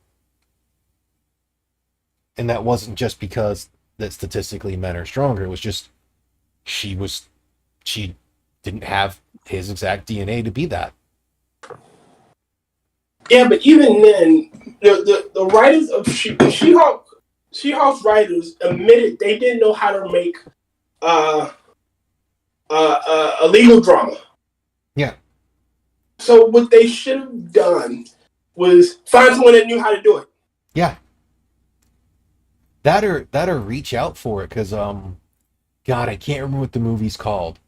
And that wasn't just because that statistically men are stronger. It was just she didn't have his exact DNA to be that. Yeah, but even then, the writers of She-Hulk's writers admitted they didn't know how to make a legal drama. Yeah. So what they should have done was find someone that knew how to do it. Yeah. That or reach out for it, because God, I can't remember what the movie's called.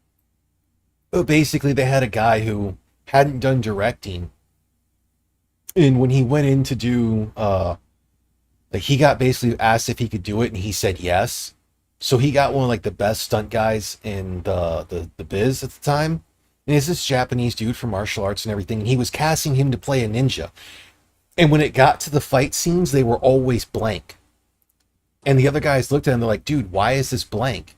But basically they had a guy who hadn't done directing. And when he went in to do he got basically asked if he could do it, and he said yes. So he got one of like the best stunt guys in the biz at the time. And he's this Japanese dude from martial arts and everything, and he was casting him to play a ninja. And when it got to the fight scenes, they were always blank. And the other guys looked at him, they're like, dude, why is this blank?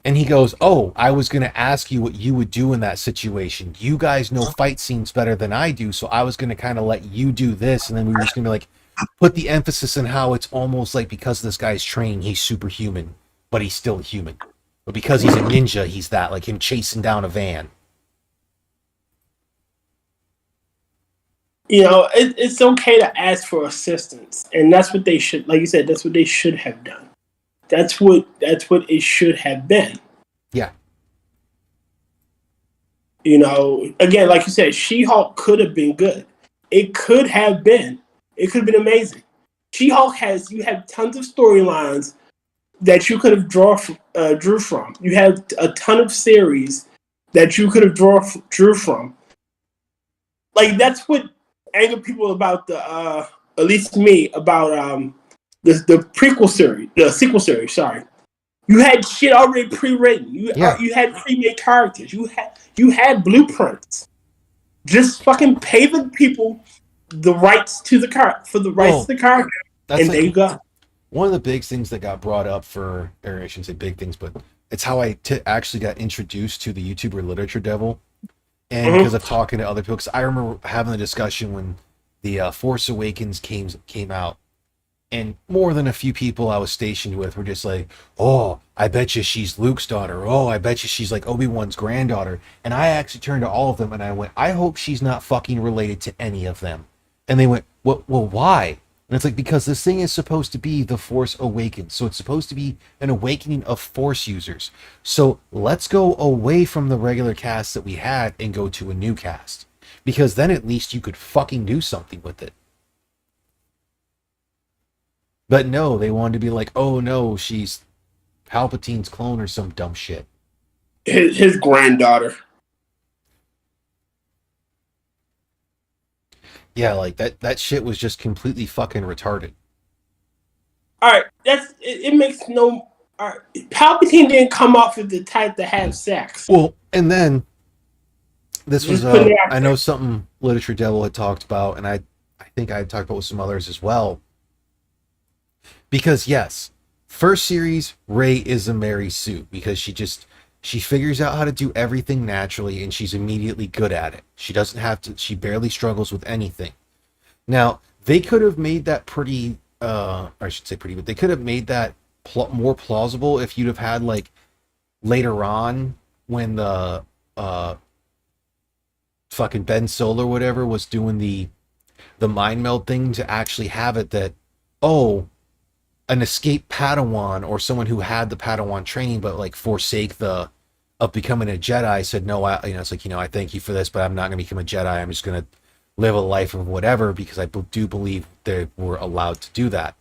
And he goes, oh, I was going to ask you what you would do in that situation. You guys know fight scenes better than I do, so I was going to kind of let you do this, and then we were just going to be like, put the emphasis on how it's almost like because this guy's trained, he's superhuman, but he's still human. But because he's a ninja, he's that, like him chasing down a van. It's okay to ask for assistance, and that's what they should. Like you said, that's what they should have done. That's what it should have been. Yeah. Again, like you said, She-Hulk could have been good. It could have been. It could have been amazing. She-Hulk you have tons of storylines that you could have drew from. You have a ton of series that you could have drew from. Like, that's what angered people about at least me, about the prequel series, the sequel series. Sorry, you had shit already pre-written. You had pre-made characters. You had blueprints. Just fucking pay the people the rights to the to the character, and there you go. One of the big things that got brought up or I shouldn't say big things, but it's how I actually got introduced to the YouTuber Literature Devil. And because of talking to other people, because I remember having a discussion when the Force Awakens came out, and more than a few people I was stationed with were just like, "Oh, I bet you she's Luke's daughter. Oh, I bet you she's like Obi-Wan's granddaughter." And I actually turned to all of them and I went, "I hope she's not fucking related to any of them." And they went, "Well, why?" And it's like, because this thing is supposed to be the Force Awakens. So it's supposed to be an awakening of Force users. So let's go away from the regular cast that we had and go to a new cast. Because then at least you could fucking do something with it. But no, they wanted to be like, oh no, she's Palpatine's clone or some dumb shit. His granddaughter. Yeah, like that shit was just completely fucking retarded. Alright, it makes no... Alright, Palpatine didn't come off as the type to have sex. Well, and then this was I know something Literature Devil had talked about, and I think I had talked about with some others as well. Because yes, first series, Rey is a Mary Sue because she figures out how to do everything naturally and she's immediately good at it. She doesn't have to, she barely struggles with anything. Now, they could have made that pretty, I should say pretty, but they could have made that more plausible if you'd have had like later on when the fucking Ben Solo or whatever was doing the mind meld thing to actually have it that, oh, an escaped Padawan or someone who had the Padawan training but like forsake of becoming a Jedi said, no, it's like, I thank you for this, but I'm not going to become a Jedi. I'm just going to live a life of whatever, because I do believe they were allowed to do that.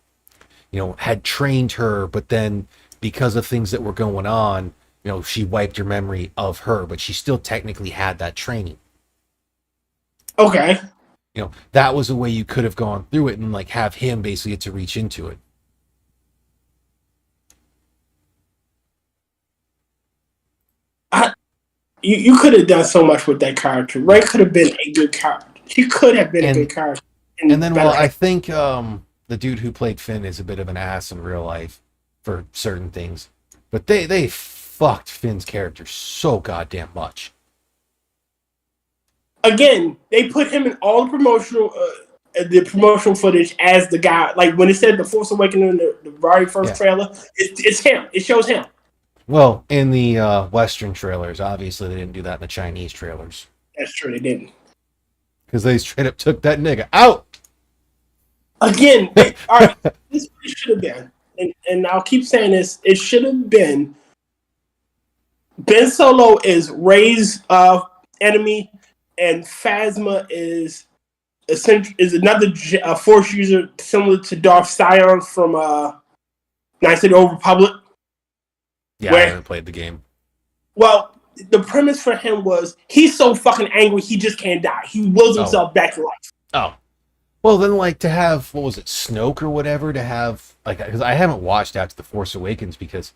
Had trained her, but then because of things that were going on, she wiped her memory of her, but she still technically had that training. Okay. That was a way you could have gone through it and like have him basically get to reach into it. You could have done so much with that character. Rey could have been a good character. He could have been a good character. And then, well, I think the dude who played Finn is a bit of an ass in real life for certain things. But they fucked Finn's character so goddamn much. Again, they put him in all the promotional footage as the guy. Like when it said The Force Awakens in the very first trailer, it's him. It shows him. Well, in the Western trailers, obviously they didn't do that in the Chinese trailers. That's true, they didn't. Because they straight up took that nigga out. Again, all right, this should have been, and I'll keep saying this, it should have been, Ben Solo is Rey's enemy, and Phasma is another Force user similar to Darth Sion from Knights of the Old Republic. Yeah, I haven't played the game. Well, the premise for him was he's so fucking angry he just can't die. He wills himself back to life. Oh. Well, then, like, to have, what was it, Snoke or whatever, to have, like, because I haven't watched After the Force Awakens, because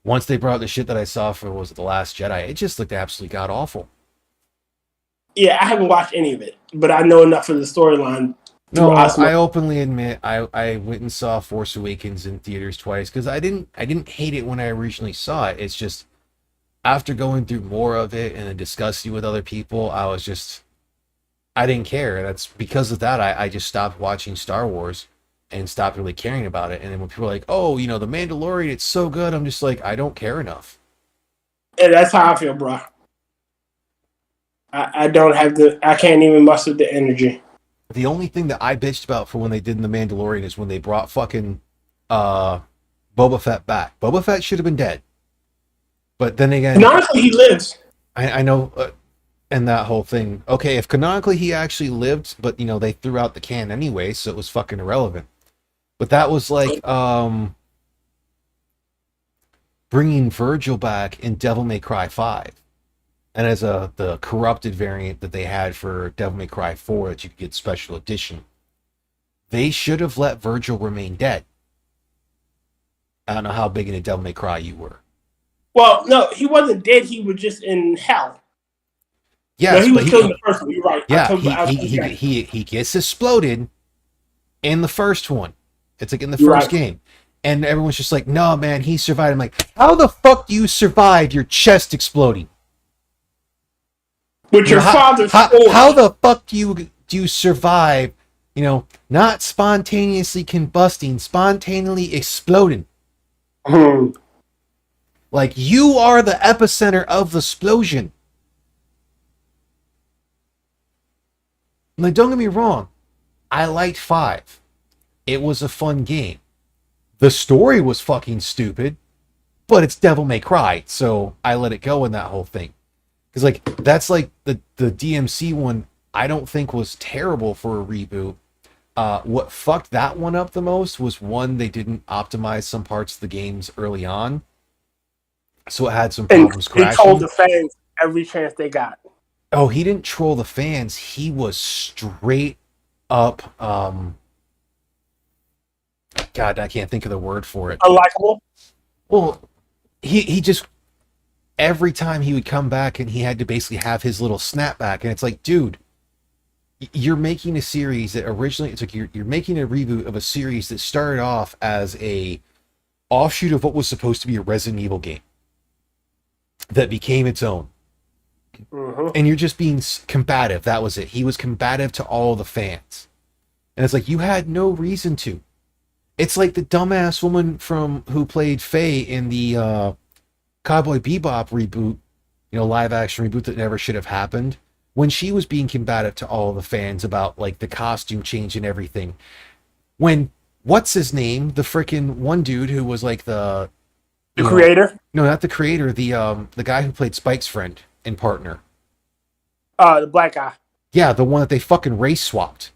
once they brought the shit that I saw for, what was it, The Last Jedi, it just looked absolutely god-awful. Yeah, I haven't watched any of it, but I know enough of the storyline. No, I openly admit I went and saw Force Awakens in theaters twice because I didn't hate it when I originally saw it. It's just after going through more of it and then discussing with other people, I didn't care. That's because of that I just stopped watching Star Wars and stopped really caring about it. And then when people are like, "Oh, The Mandalorian, it's so good," I'm just like, I don't care enough. Yeah, that's how I feel, bro. I don't have I can't even muster the energy. The only thing that I bitched about for when they did in The Mandalorian is when they brought fucking Boba Fett back. Boba Fett should have been dead. But then again, Canonically, he lives. I know, and that whole thing. Okay, if canonically he actually lived, but you know they threw out the can anyway, so it was fucking irrelevant. But that was like bringing Virgil back in Devil May Cry 5, and as the corrupted variant that they had for Devil May Cry 4 that you could get special edition. They should have let Virgil remain dead. I don't know how big in a Devil May Cry you were. Well, no, he wasn't dead. He was just in hell. Yes, no, he was but killed in the first one. You're right. Yeah, he gets exploded in the first one. It's like in the first game. And everyone's just like, no, man, he survived. I'm like, how the fuck do you survive your chest exploding? With your father's how the fuck do you survive, you know, not spontaneously combusting, spontaneously exploding? Like, you are the epicenter of the explosion. Like, don't get me wrong. I liked 5. It was a fun game. The story was fucking stupid, but it's Devil May Cry, so I let it go in that whole thing. Because, like, that's like the DMC one, I don't think was terrible for a reboot. What fucked that one up the most was, one, they didn't optimize some parts of the games early on. So it had some problems crashing. He told the fans every chance they got. Oh, he didn't troll the fans. He was straight up, God, I can't think of the word for it. Unlikable? Well, he just, every time he would come back and he had to basically have his little snapback, and it's like, dude, you're making a series that originally, it's like you're making a reboot of a series that started off as a offshoot of what was supposed to be a Resident Evil game that became its own. Mm-hmm. And you're just being combative. That was it. He was combative to all the fans. And it's like, you had no reason to. It's like the dumbass woman who played Faye in the Cowboy Bebop reboot, you know, live action reboot that never should have happened, when she was being combative to all the fans about like the costume change and everything. When, what's his name? The freaking one dude who was like the creator? No, not the creator, the guy who played Spike's friend and partner. The black guy. Yeah, the one that they fucking race swapped.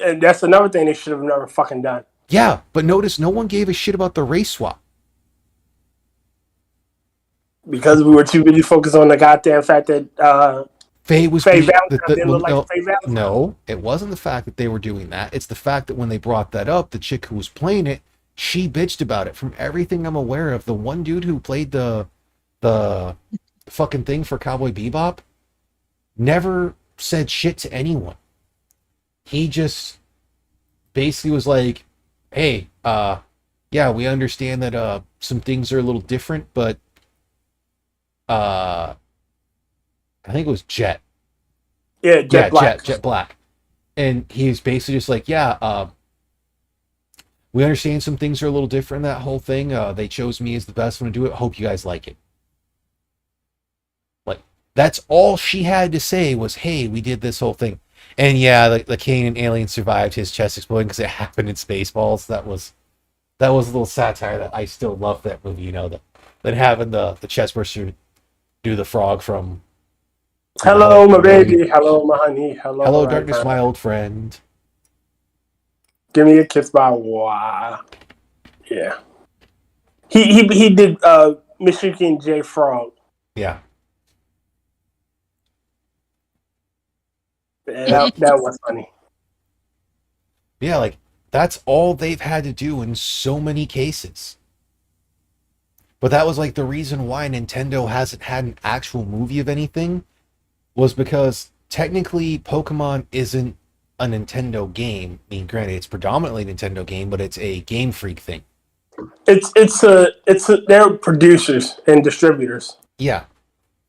And that's another thing they should have never fucking done. Yeah, but notice no one gave a shit about the race swap. Because we were too busy focused on the goddamn fact that Faye was Faye Valentine didn't look like Faye Valentine. No, it wasn't the fact that they were doing that. It's the fact that when they brought that up, the chick who was playing it, she bitched about it. From everything I'm aware of, the one dude who played the fucking thing for Cowboy Bebop never said shit to anyone. He just basically was like, hey, yeah, we understand that some things are a little different, but I think it was Jet. Yeah, Jet Black. Jet Black. And he's basically just like, yeah, we understand some things are a little different in that whole thing. They chose me as the best one to do it. Hope you guys like it. Like, that's all she had to say was, hey, we did this whole thing. And yeah, the Canaan alien survived his chest exploding because it happened in Spaceballs. That was a little satire that I still love that movie, you know, that having the chest burster do the frog from Hello, my baby. Hello, my honey. Hello, darkness, my old friend. Give me a kiss by wow. Yeah. He did Michigan J Frog. Yeah. That was funny. Yeah, like, that's all they've had to do in so many cases. But that was like the reason why Nintendo hasn't had an actual movie of anything, was because technically Pokemon isn't a Nintendo game. I mean, granted, it's predominantly a Nintendo game, but it's a Game Freak thing. They're producers and distributors. Yeah.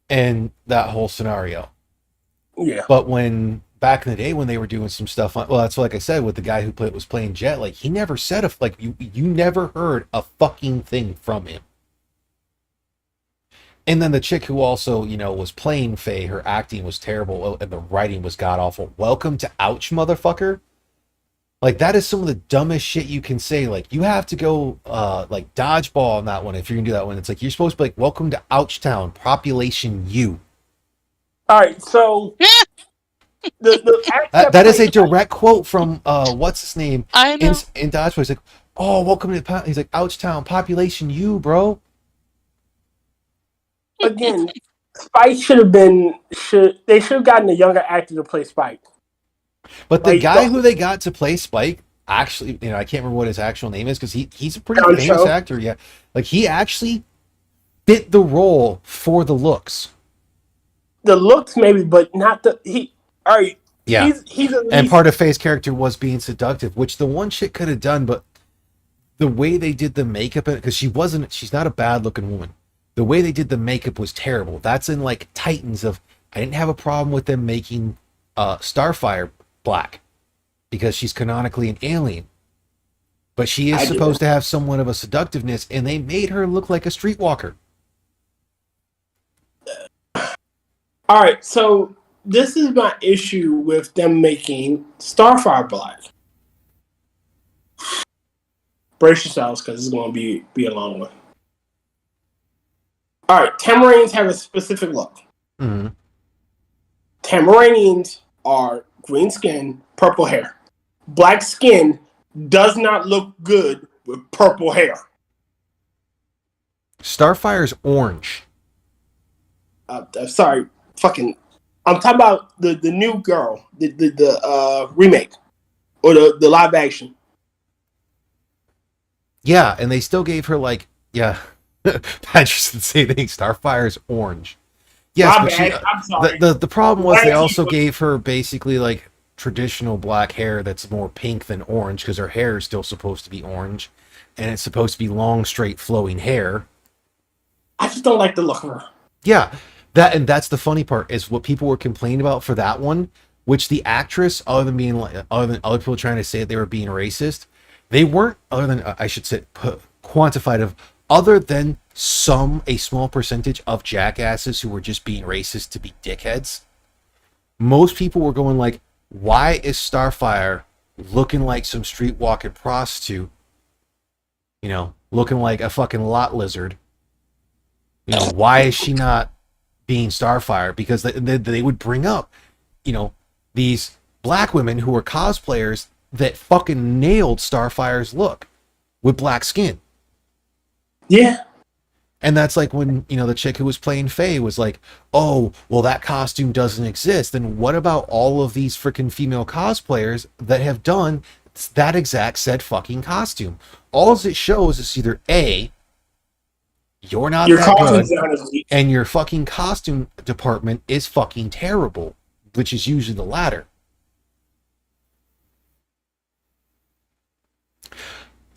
And that whole scenario. Yeah. But when back in the day when they were doing some stuff on, well, that's like I said with the guy who was playing Jet, like he never said you never heard a fucking thing from him. And then the chick who also, was playing Faye, her acting was terrible and the writing was god awful. Welcome to Ouch, motherfucker. Like, that is some of the dumbest shit you can say. Like, you have to go like dodgeball on that one if you're gonna do that one. It's like you're supposed to be like, welcome to Ouchtown, population U. All right, so the actor That is a played direct quote from what's his name I in know. Dodgeball. He's like, oh, welcome to he's like, Ouchtown, population U, bro. again. Spike should have been they should have gotten a younger actor to play Spike. But the Like guy who they got to play Spike, actually, I can't remember what his actual name is because he's a pretty John famous Cho. actor. Yeah, like he actually fit the role for the looks. The looks maybe, but not the he. All right, Yeah, he's at and least part of Faye's character was being seductive, which the one chick could have done, but the way they did the makeup, because she's not a bad looking woman. The way they did the makeup was terrible. That's in like Titans of. I didn't have a problem with them making Starfire black because she's canonically an alien. But she is supposed to have somewhat of a seductiveness, and they made her look like a streetwalker. all right. So this is my issue with them making Starfire black. Brace yourselves because it's going to be a long one. All right, Tamaranians have a specific look. Mm-hmm. Tamaranians are green skin, purple hair. Black skin does not look good with purple hair. Starfire's orange. Sorry, fucking. I'm talking about the new girl, the remake or the live action. Yeah, and they still gave her like, yeah, Patrick's the same thing. Starfire's orange. Yes, My but she, bad. I'm sorry. the problem was they Why also you- gave her basically like traditional black hair that's more pink than orange because her hair is still supposed to be orange, and it's supposed to be long, straight, flowing hair. I just don't like the look of her. Yeah, that's the funny part is what people were complaining about for that one, which the actress, other than other people trying to say that they were being racist, they weren't. Other than I should say quantified of other than a small percentage of jackasses who were just being racist to be dickheads. Most people were going like, why is Starfire looking like some streetwalking prostitute? Looking like a fucking lot lizard. Why is she not being Starfire? Because they would bring up, these black women who were cosplayers that fucking nailed Starfire's look with black skin. Yeah. And that's like when, the chick who was playing Faye was like, oh, well, that costume doesn't exist. Then what about all of these freaking female cosplayers that have done that exact said fucking costume? All it shows is either A, you're not Your that costume good, design is weak. and your fucking costume department is fucking terrible, which is usually the latter.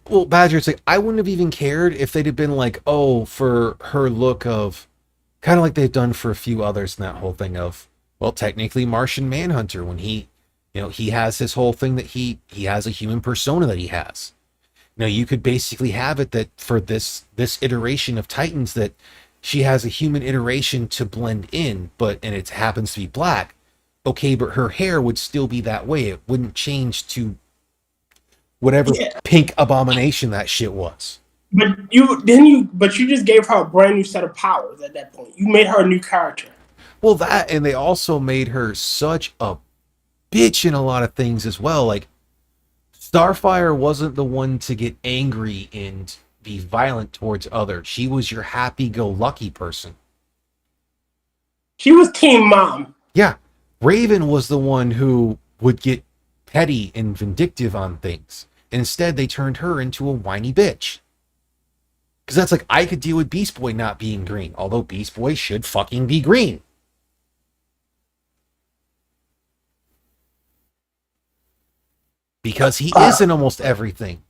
Well, Badger, it's like, I wouldn't have even cared if they'd have been like, oh, for her look of, kind of like they've done for a few others in that whole thing of, well, technically Martian Manhunter, when he has this whole thing that he has a human persona that he has. You could basically have it that for this iteration of Titans that she has a human iteration to blend in, and it happens to be black. Okay, but her hair would still be that way. It wouldn't change to whatever pink abomination that shit was. But you just gave her a brand new set of powers at that point. You made her a new character. Well, that, and they also made her such a bitch in a lot of things as well. Like, Starfire wasn't the one to get angry and be violent towards others. She was your happy-go-lucky person. She was Team Mom. Yeah. Raven was the one who would get petty and vindictive on things. Instead, they turned her into a whiny bitch. Because that's like, I could deal with Beast Boy not being green, although Beast Boy should fucking be green. Because he is in almost everything.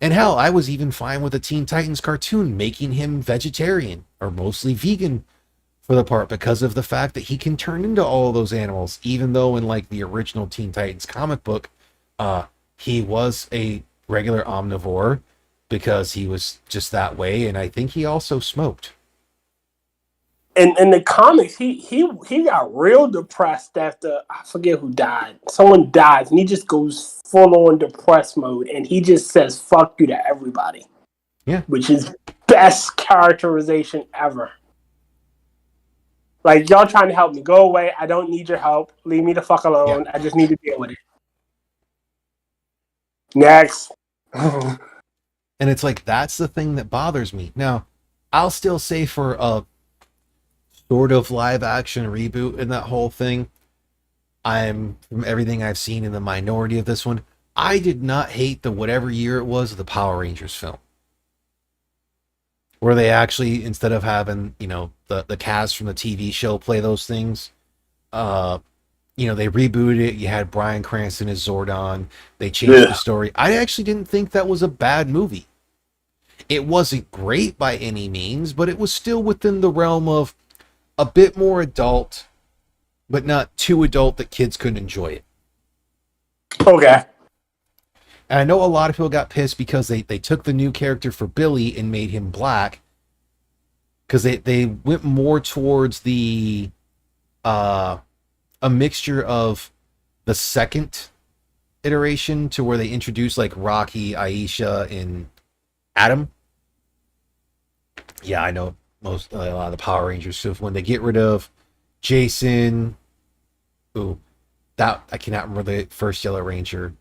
And hell, I was even fine with the Teen Titans cartoon making him vegetarian, or mostly vegan for the part, because of the fact that he can turn into all of those animals, even though in like the original Teen Titans comic book, he was a regular omnivore because he was just that way, and I think he also smoked. in the comics, he got real depressed after I forget who died. Someone dies, and he just goes full on depressed mode, and he just says "fuck you" to everybody. Yeah. Which is best characterization ever. Like, y'all trying to help me. Go away. I don't need your help. Leave me the fuck alone. Yeah. I just need to deal with it. Next. And it's like, that's the thing that bothers me. Now, I'll still say for a sort of live action reboot in that whole thing, I'm, from everything I've seen, in the minority of this one. I did not hate the whatever year it was, the Power Rangers film. Where they actually, instead of having, the cast from the TV show play those things, they rebooted it. You had Bryan Cranston as Zordon. They changed the story. I actually didn't think that was a bad movie. It wasn't great by any means, but it was still within the realm of a bit more adult, but not too adult that kids couldn't enjoy it. Okay. And I know a lot of people got pissed because they took the new character for Billy and made him black, because they went more towards the a mixture of the second iteration, to where they introduced like Rocky, Aisha, and Adam. Yeah, I know a lot of the Power Rangers. So when they get rid of Jason, that I cannot remember the first Yellow Ranger,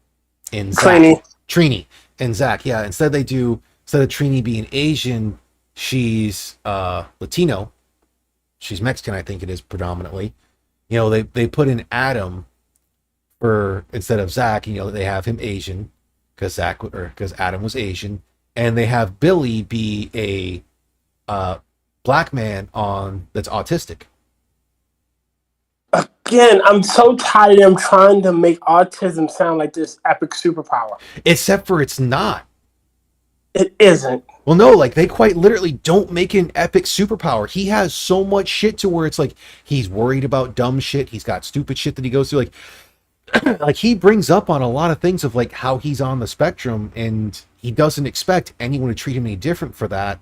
and Trini and Zach. Yeah, instead of Trini being Asian, she's Latino. She's Mexican, I think it is predominantly. They put in Adam instead of Zach. They have him Asian because Adam was Asian, and they have Billy be a black man that's autistic. Again, I'm so tired of them trying to make autism sound like this epic superpower. Except for it's not. It isn't. Well, no, like they quite literally don't make it an epic superpower. He has so much shit to where it's like he's worried about dumb shit. He's got stupid shit that he goes through. Like he brings up on a lot of things of like how he's on the spectrum, and he doesn't expect anyone to treat him any different for that.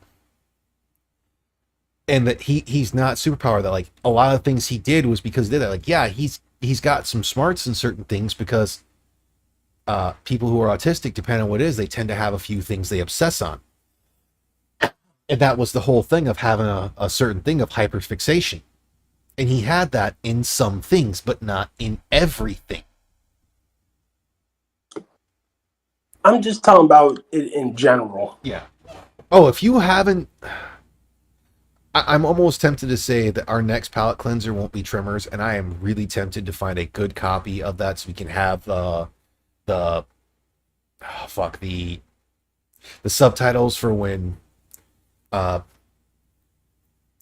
And that he's not superpower. That like a lot of things he did was because he did that. Like, yeah, he's got some smarts in certain things because people who are autistic, depending on what it is, they tend to have a few things they obsess on. And that was the whole thing of having a certain thing of hyperfixation. And he had that in some things, but not in everything. I'm just talking about it in general. Yeah. Oh, if you haven't... I'm almost tempted to say that our next palate cleanser won't be Tremors, and I am really tempted to find a good copy of that so we can have the subtitles for when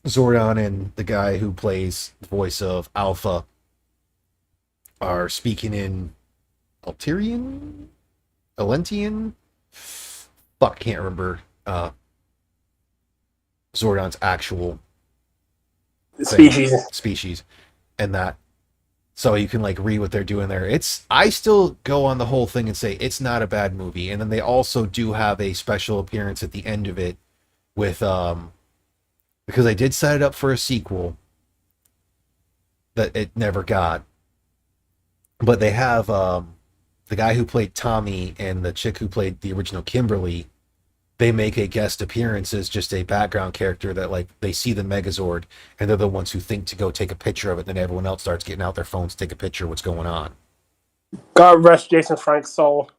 Zordon and the guy who plays the voice of Alpha are speaking in Elentian? Can't remember Zordon's actual species, and that, so you can like read what they're doing there. I still go on the whole thing and say it's not a bad movie. And then they also do have a special appearance at the end of it with because they did set it up for a sequel that it never got, but they have the guy who played Tommy and the chick who played the original Kimberly. They make a guest appearance as just a background character that like they see the Megazord and they're the ones who think to go take a picture of it. Then everyone else starts getting out their phones to take a picture of what's going on. God rest Jason Frank's soul.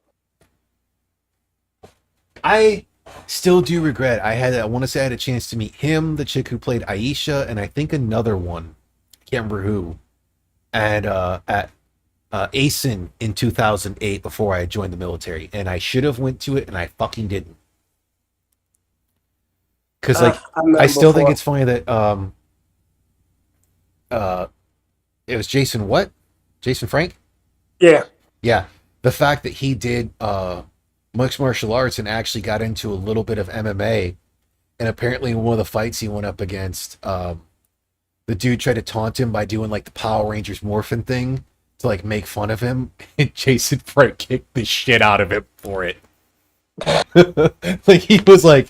I still do regret. I want to say I had a chance to meet him, the chick who played Aisha, and I think another one. I can't remember who. And at ASIN in 2008 before I joined the military. And I should have went to it and I fucking didn't. Because like I still think it's funny that it was Jason Frank? Yeah. Yeah. The fact that he did mixed martial arts and actually got into a little bit of MMA, and apparently in one of the fights he went up against, the dude tried to taunt him by doing like the Power Rangers morphin thing to like make fun of him, and Jason Frank kicked the shit out of him for it. Like he was like,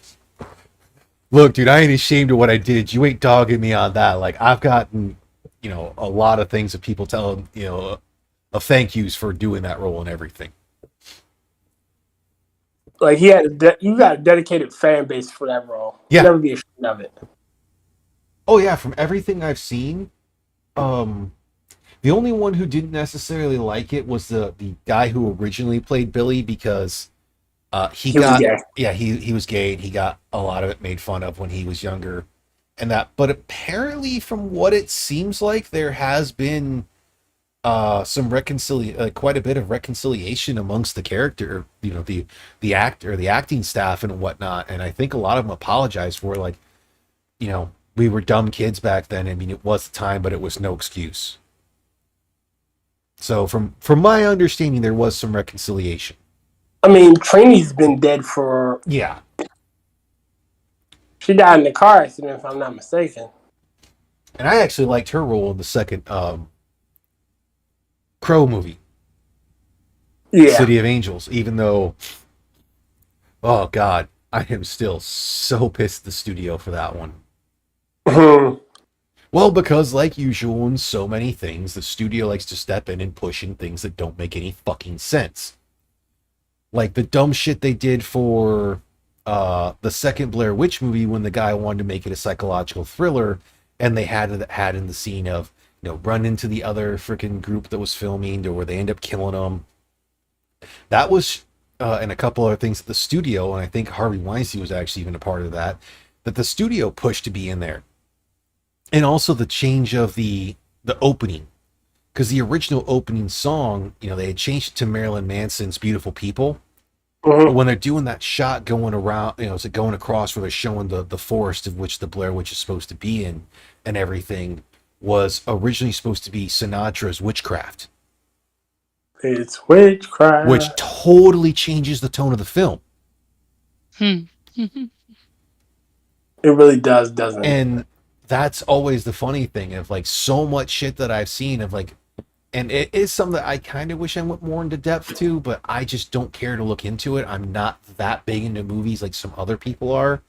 Look, dude, I ain't ashamed of what I did. You ain't dogging me on that. Like, I've gotten, a lot of things that people tell, of thank yous for doing that role and everything. Like you got a dedicated fan base for that role. Yeah. Never be ashamed of it. Oh yeah, from everything I've seen, um, the only one who didn't necessarily like it was the guy who originally played Billy because he He was got gay. yeah he was gay and he got a lot of it made fun of when he was younger, and that. But apparently, from what it seems like, there has been quite a bit of reconciliation amongst the character, the actor, the acting staff and whatnot. And I think a lot of them apologized for, like, we were dumb kids back then. I mean, it was the time, but it was no excuse. So from my understanding, there was some reconciliation. I mean, Trini's been dead for. Yeah. She died in a car accident, if I'm not mistaken. And I actually liked her role in the second Crow movie, Yeah. City of Angels, even though, oh God, I am still so pissed at the studio for that one. Well, because like usual in so many things, the studio likes to step in and push in things that don't make any fucking sense. Like the dumb shit they did for the second Blair Witch movie when the guy wanted to make it a psychological thriller, and they had in the scene of run into the other freaking group that was filming, or where they end up killing them. That was and a couple other things at the studio, and I think Harvey Weinstein was actually even a part of that the studio pushed to be in there. And also the change of the opening, because the original opening song, they had changed it to Marilyn Manson's "Beautiful People." But when they're doing that shot going around, it's like going across where they're showing the forest of which the Blair Witch is supposed to be in, and everything was originally supposed to be Sinatra's "Witchcraft." It's witchcraft, which totally changes the tone of the film. It really does, doesn't it? And that's always the funny thing of like so much shit that I've seen of like, and it is something that I kind of wish I went more into depth to, but I just don't care to look into it. I'm not that big into movies like some other people are,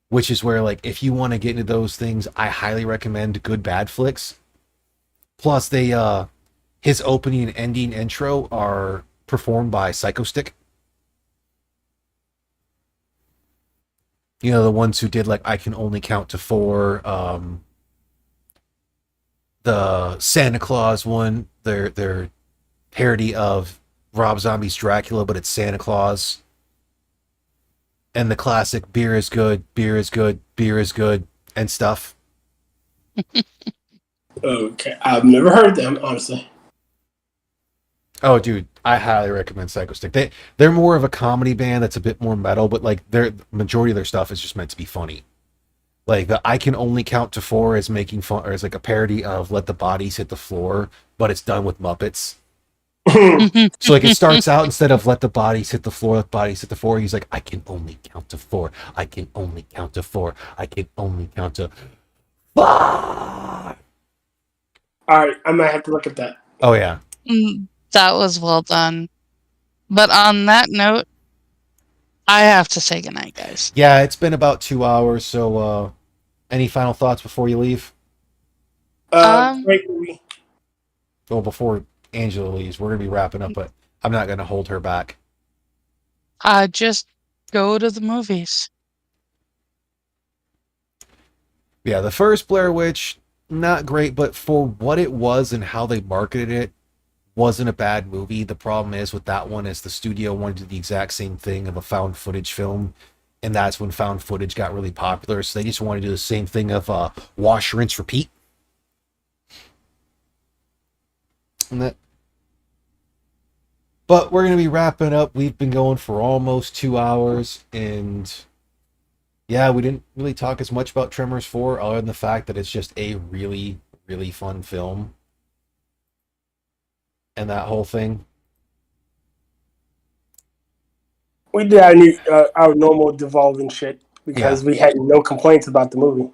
which is where, like, if you want to get into those things, I highly recommend Good Bad Flicks. Plus his opening and ending intro are performed by Psychostick. The ones who did like I Can Only Count to Four, the Santa Claus one, their parody of Rob Zombie's Dracula, but it's Santa Claus. And the classic beer is good, beer is good, beer is good, and stuff. Okay, I've never heard them, honestly. Oh, dude, I highly recommend Psychostick. They're more of a comedy band that's a bit more metal, but like the majority of their stuff is just meant to be funny. Like the I Can Only Count to Four is making fun, or is like a parody of Let the Bodies Hit the Floor, but it's done with Muppets. So like it starts out, instead of Let the Bodies Hit the Floor, Let the Bodies Hit the Floor, he's like, I can only count to four. I can only count to four. I can only count to five. All right, I might have to look at that. Oh yeah. That was well done. But on that note, I have to say goodnight, guys. Yeah, it's been about 2 hours, so any final thoughts before you leave? Great movie. Well, before Angela leaves, we're gonna be wrapping up, but I'm not gonna hold her back. Just go to the movies. Yeah, the first Blair Witch, not great, but for what it was and how they marketed it, wasn't a bad movie. The problem is with that one is the studio wanted to do the exact same thing of a found footage film, and that's when found footage got really popular. So they just wanted to do the same thing of wash, rinse, repeat. And that. But we're gonna be wrapping up. We've been going for almost 2 hours, and yeah, we didn't really talk as much about Tremors 4, other than the fact that it's just a really, really fun film. And that whole thing. We did our normal devolving shit because we had no complaints about the movie.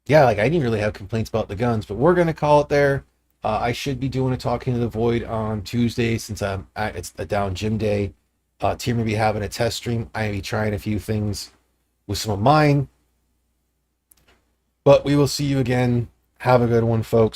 Yeah, like I didn't really have complaints about the guns, but we're gonna call it there. I should be doing a Talking to the Void on Tuesday since it's a down gym day. Team will be having a test stream. I may be trying a few things with some of mine. But we will see you again. Have a good one, folks.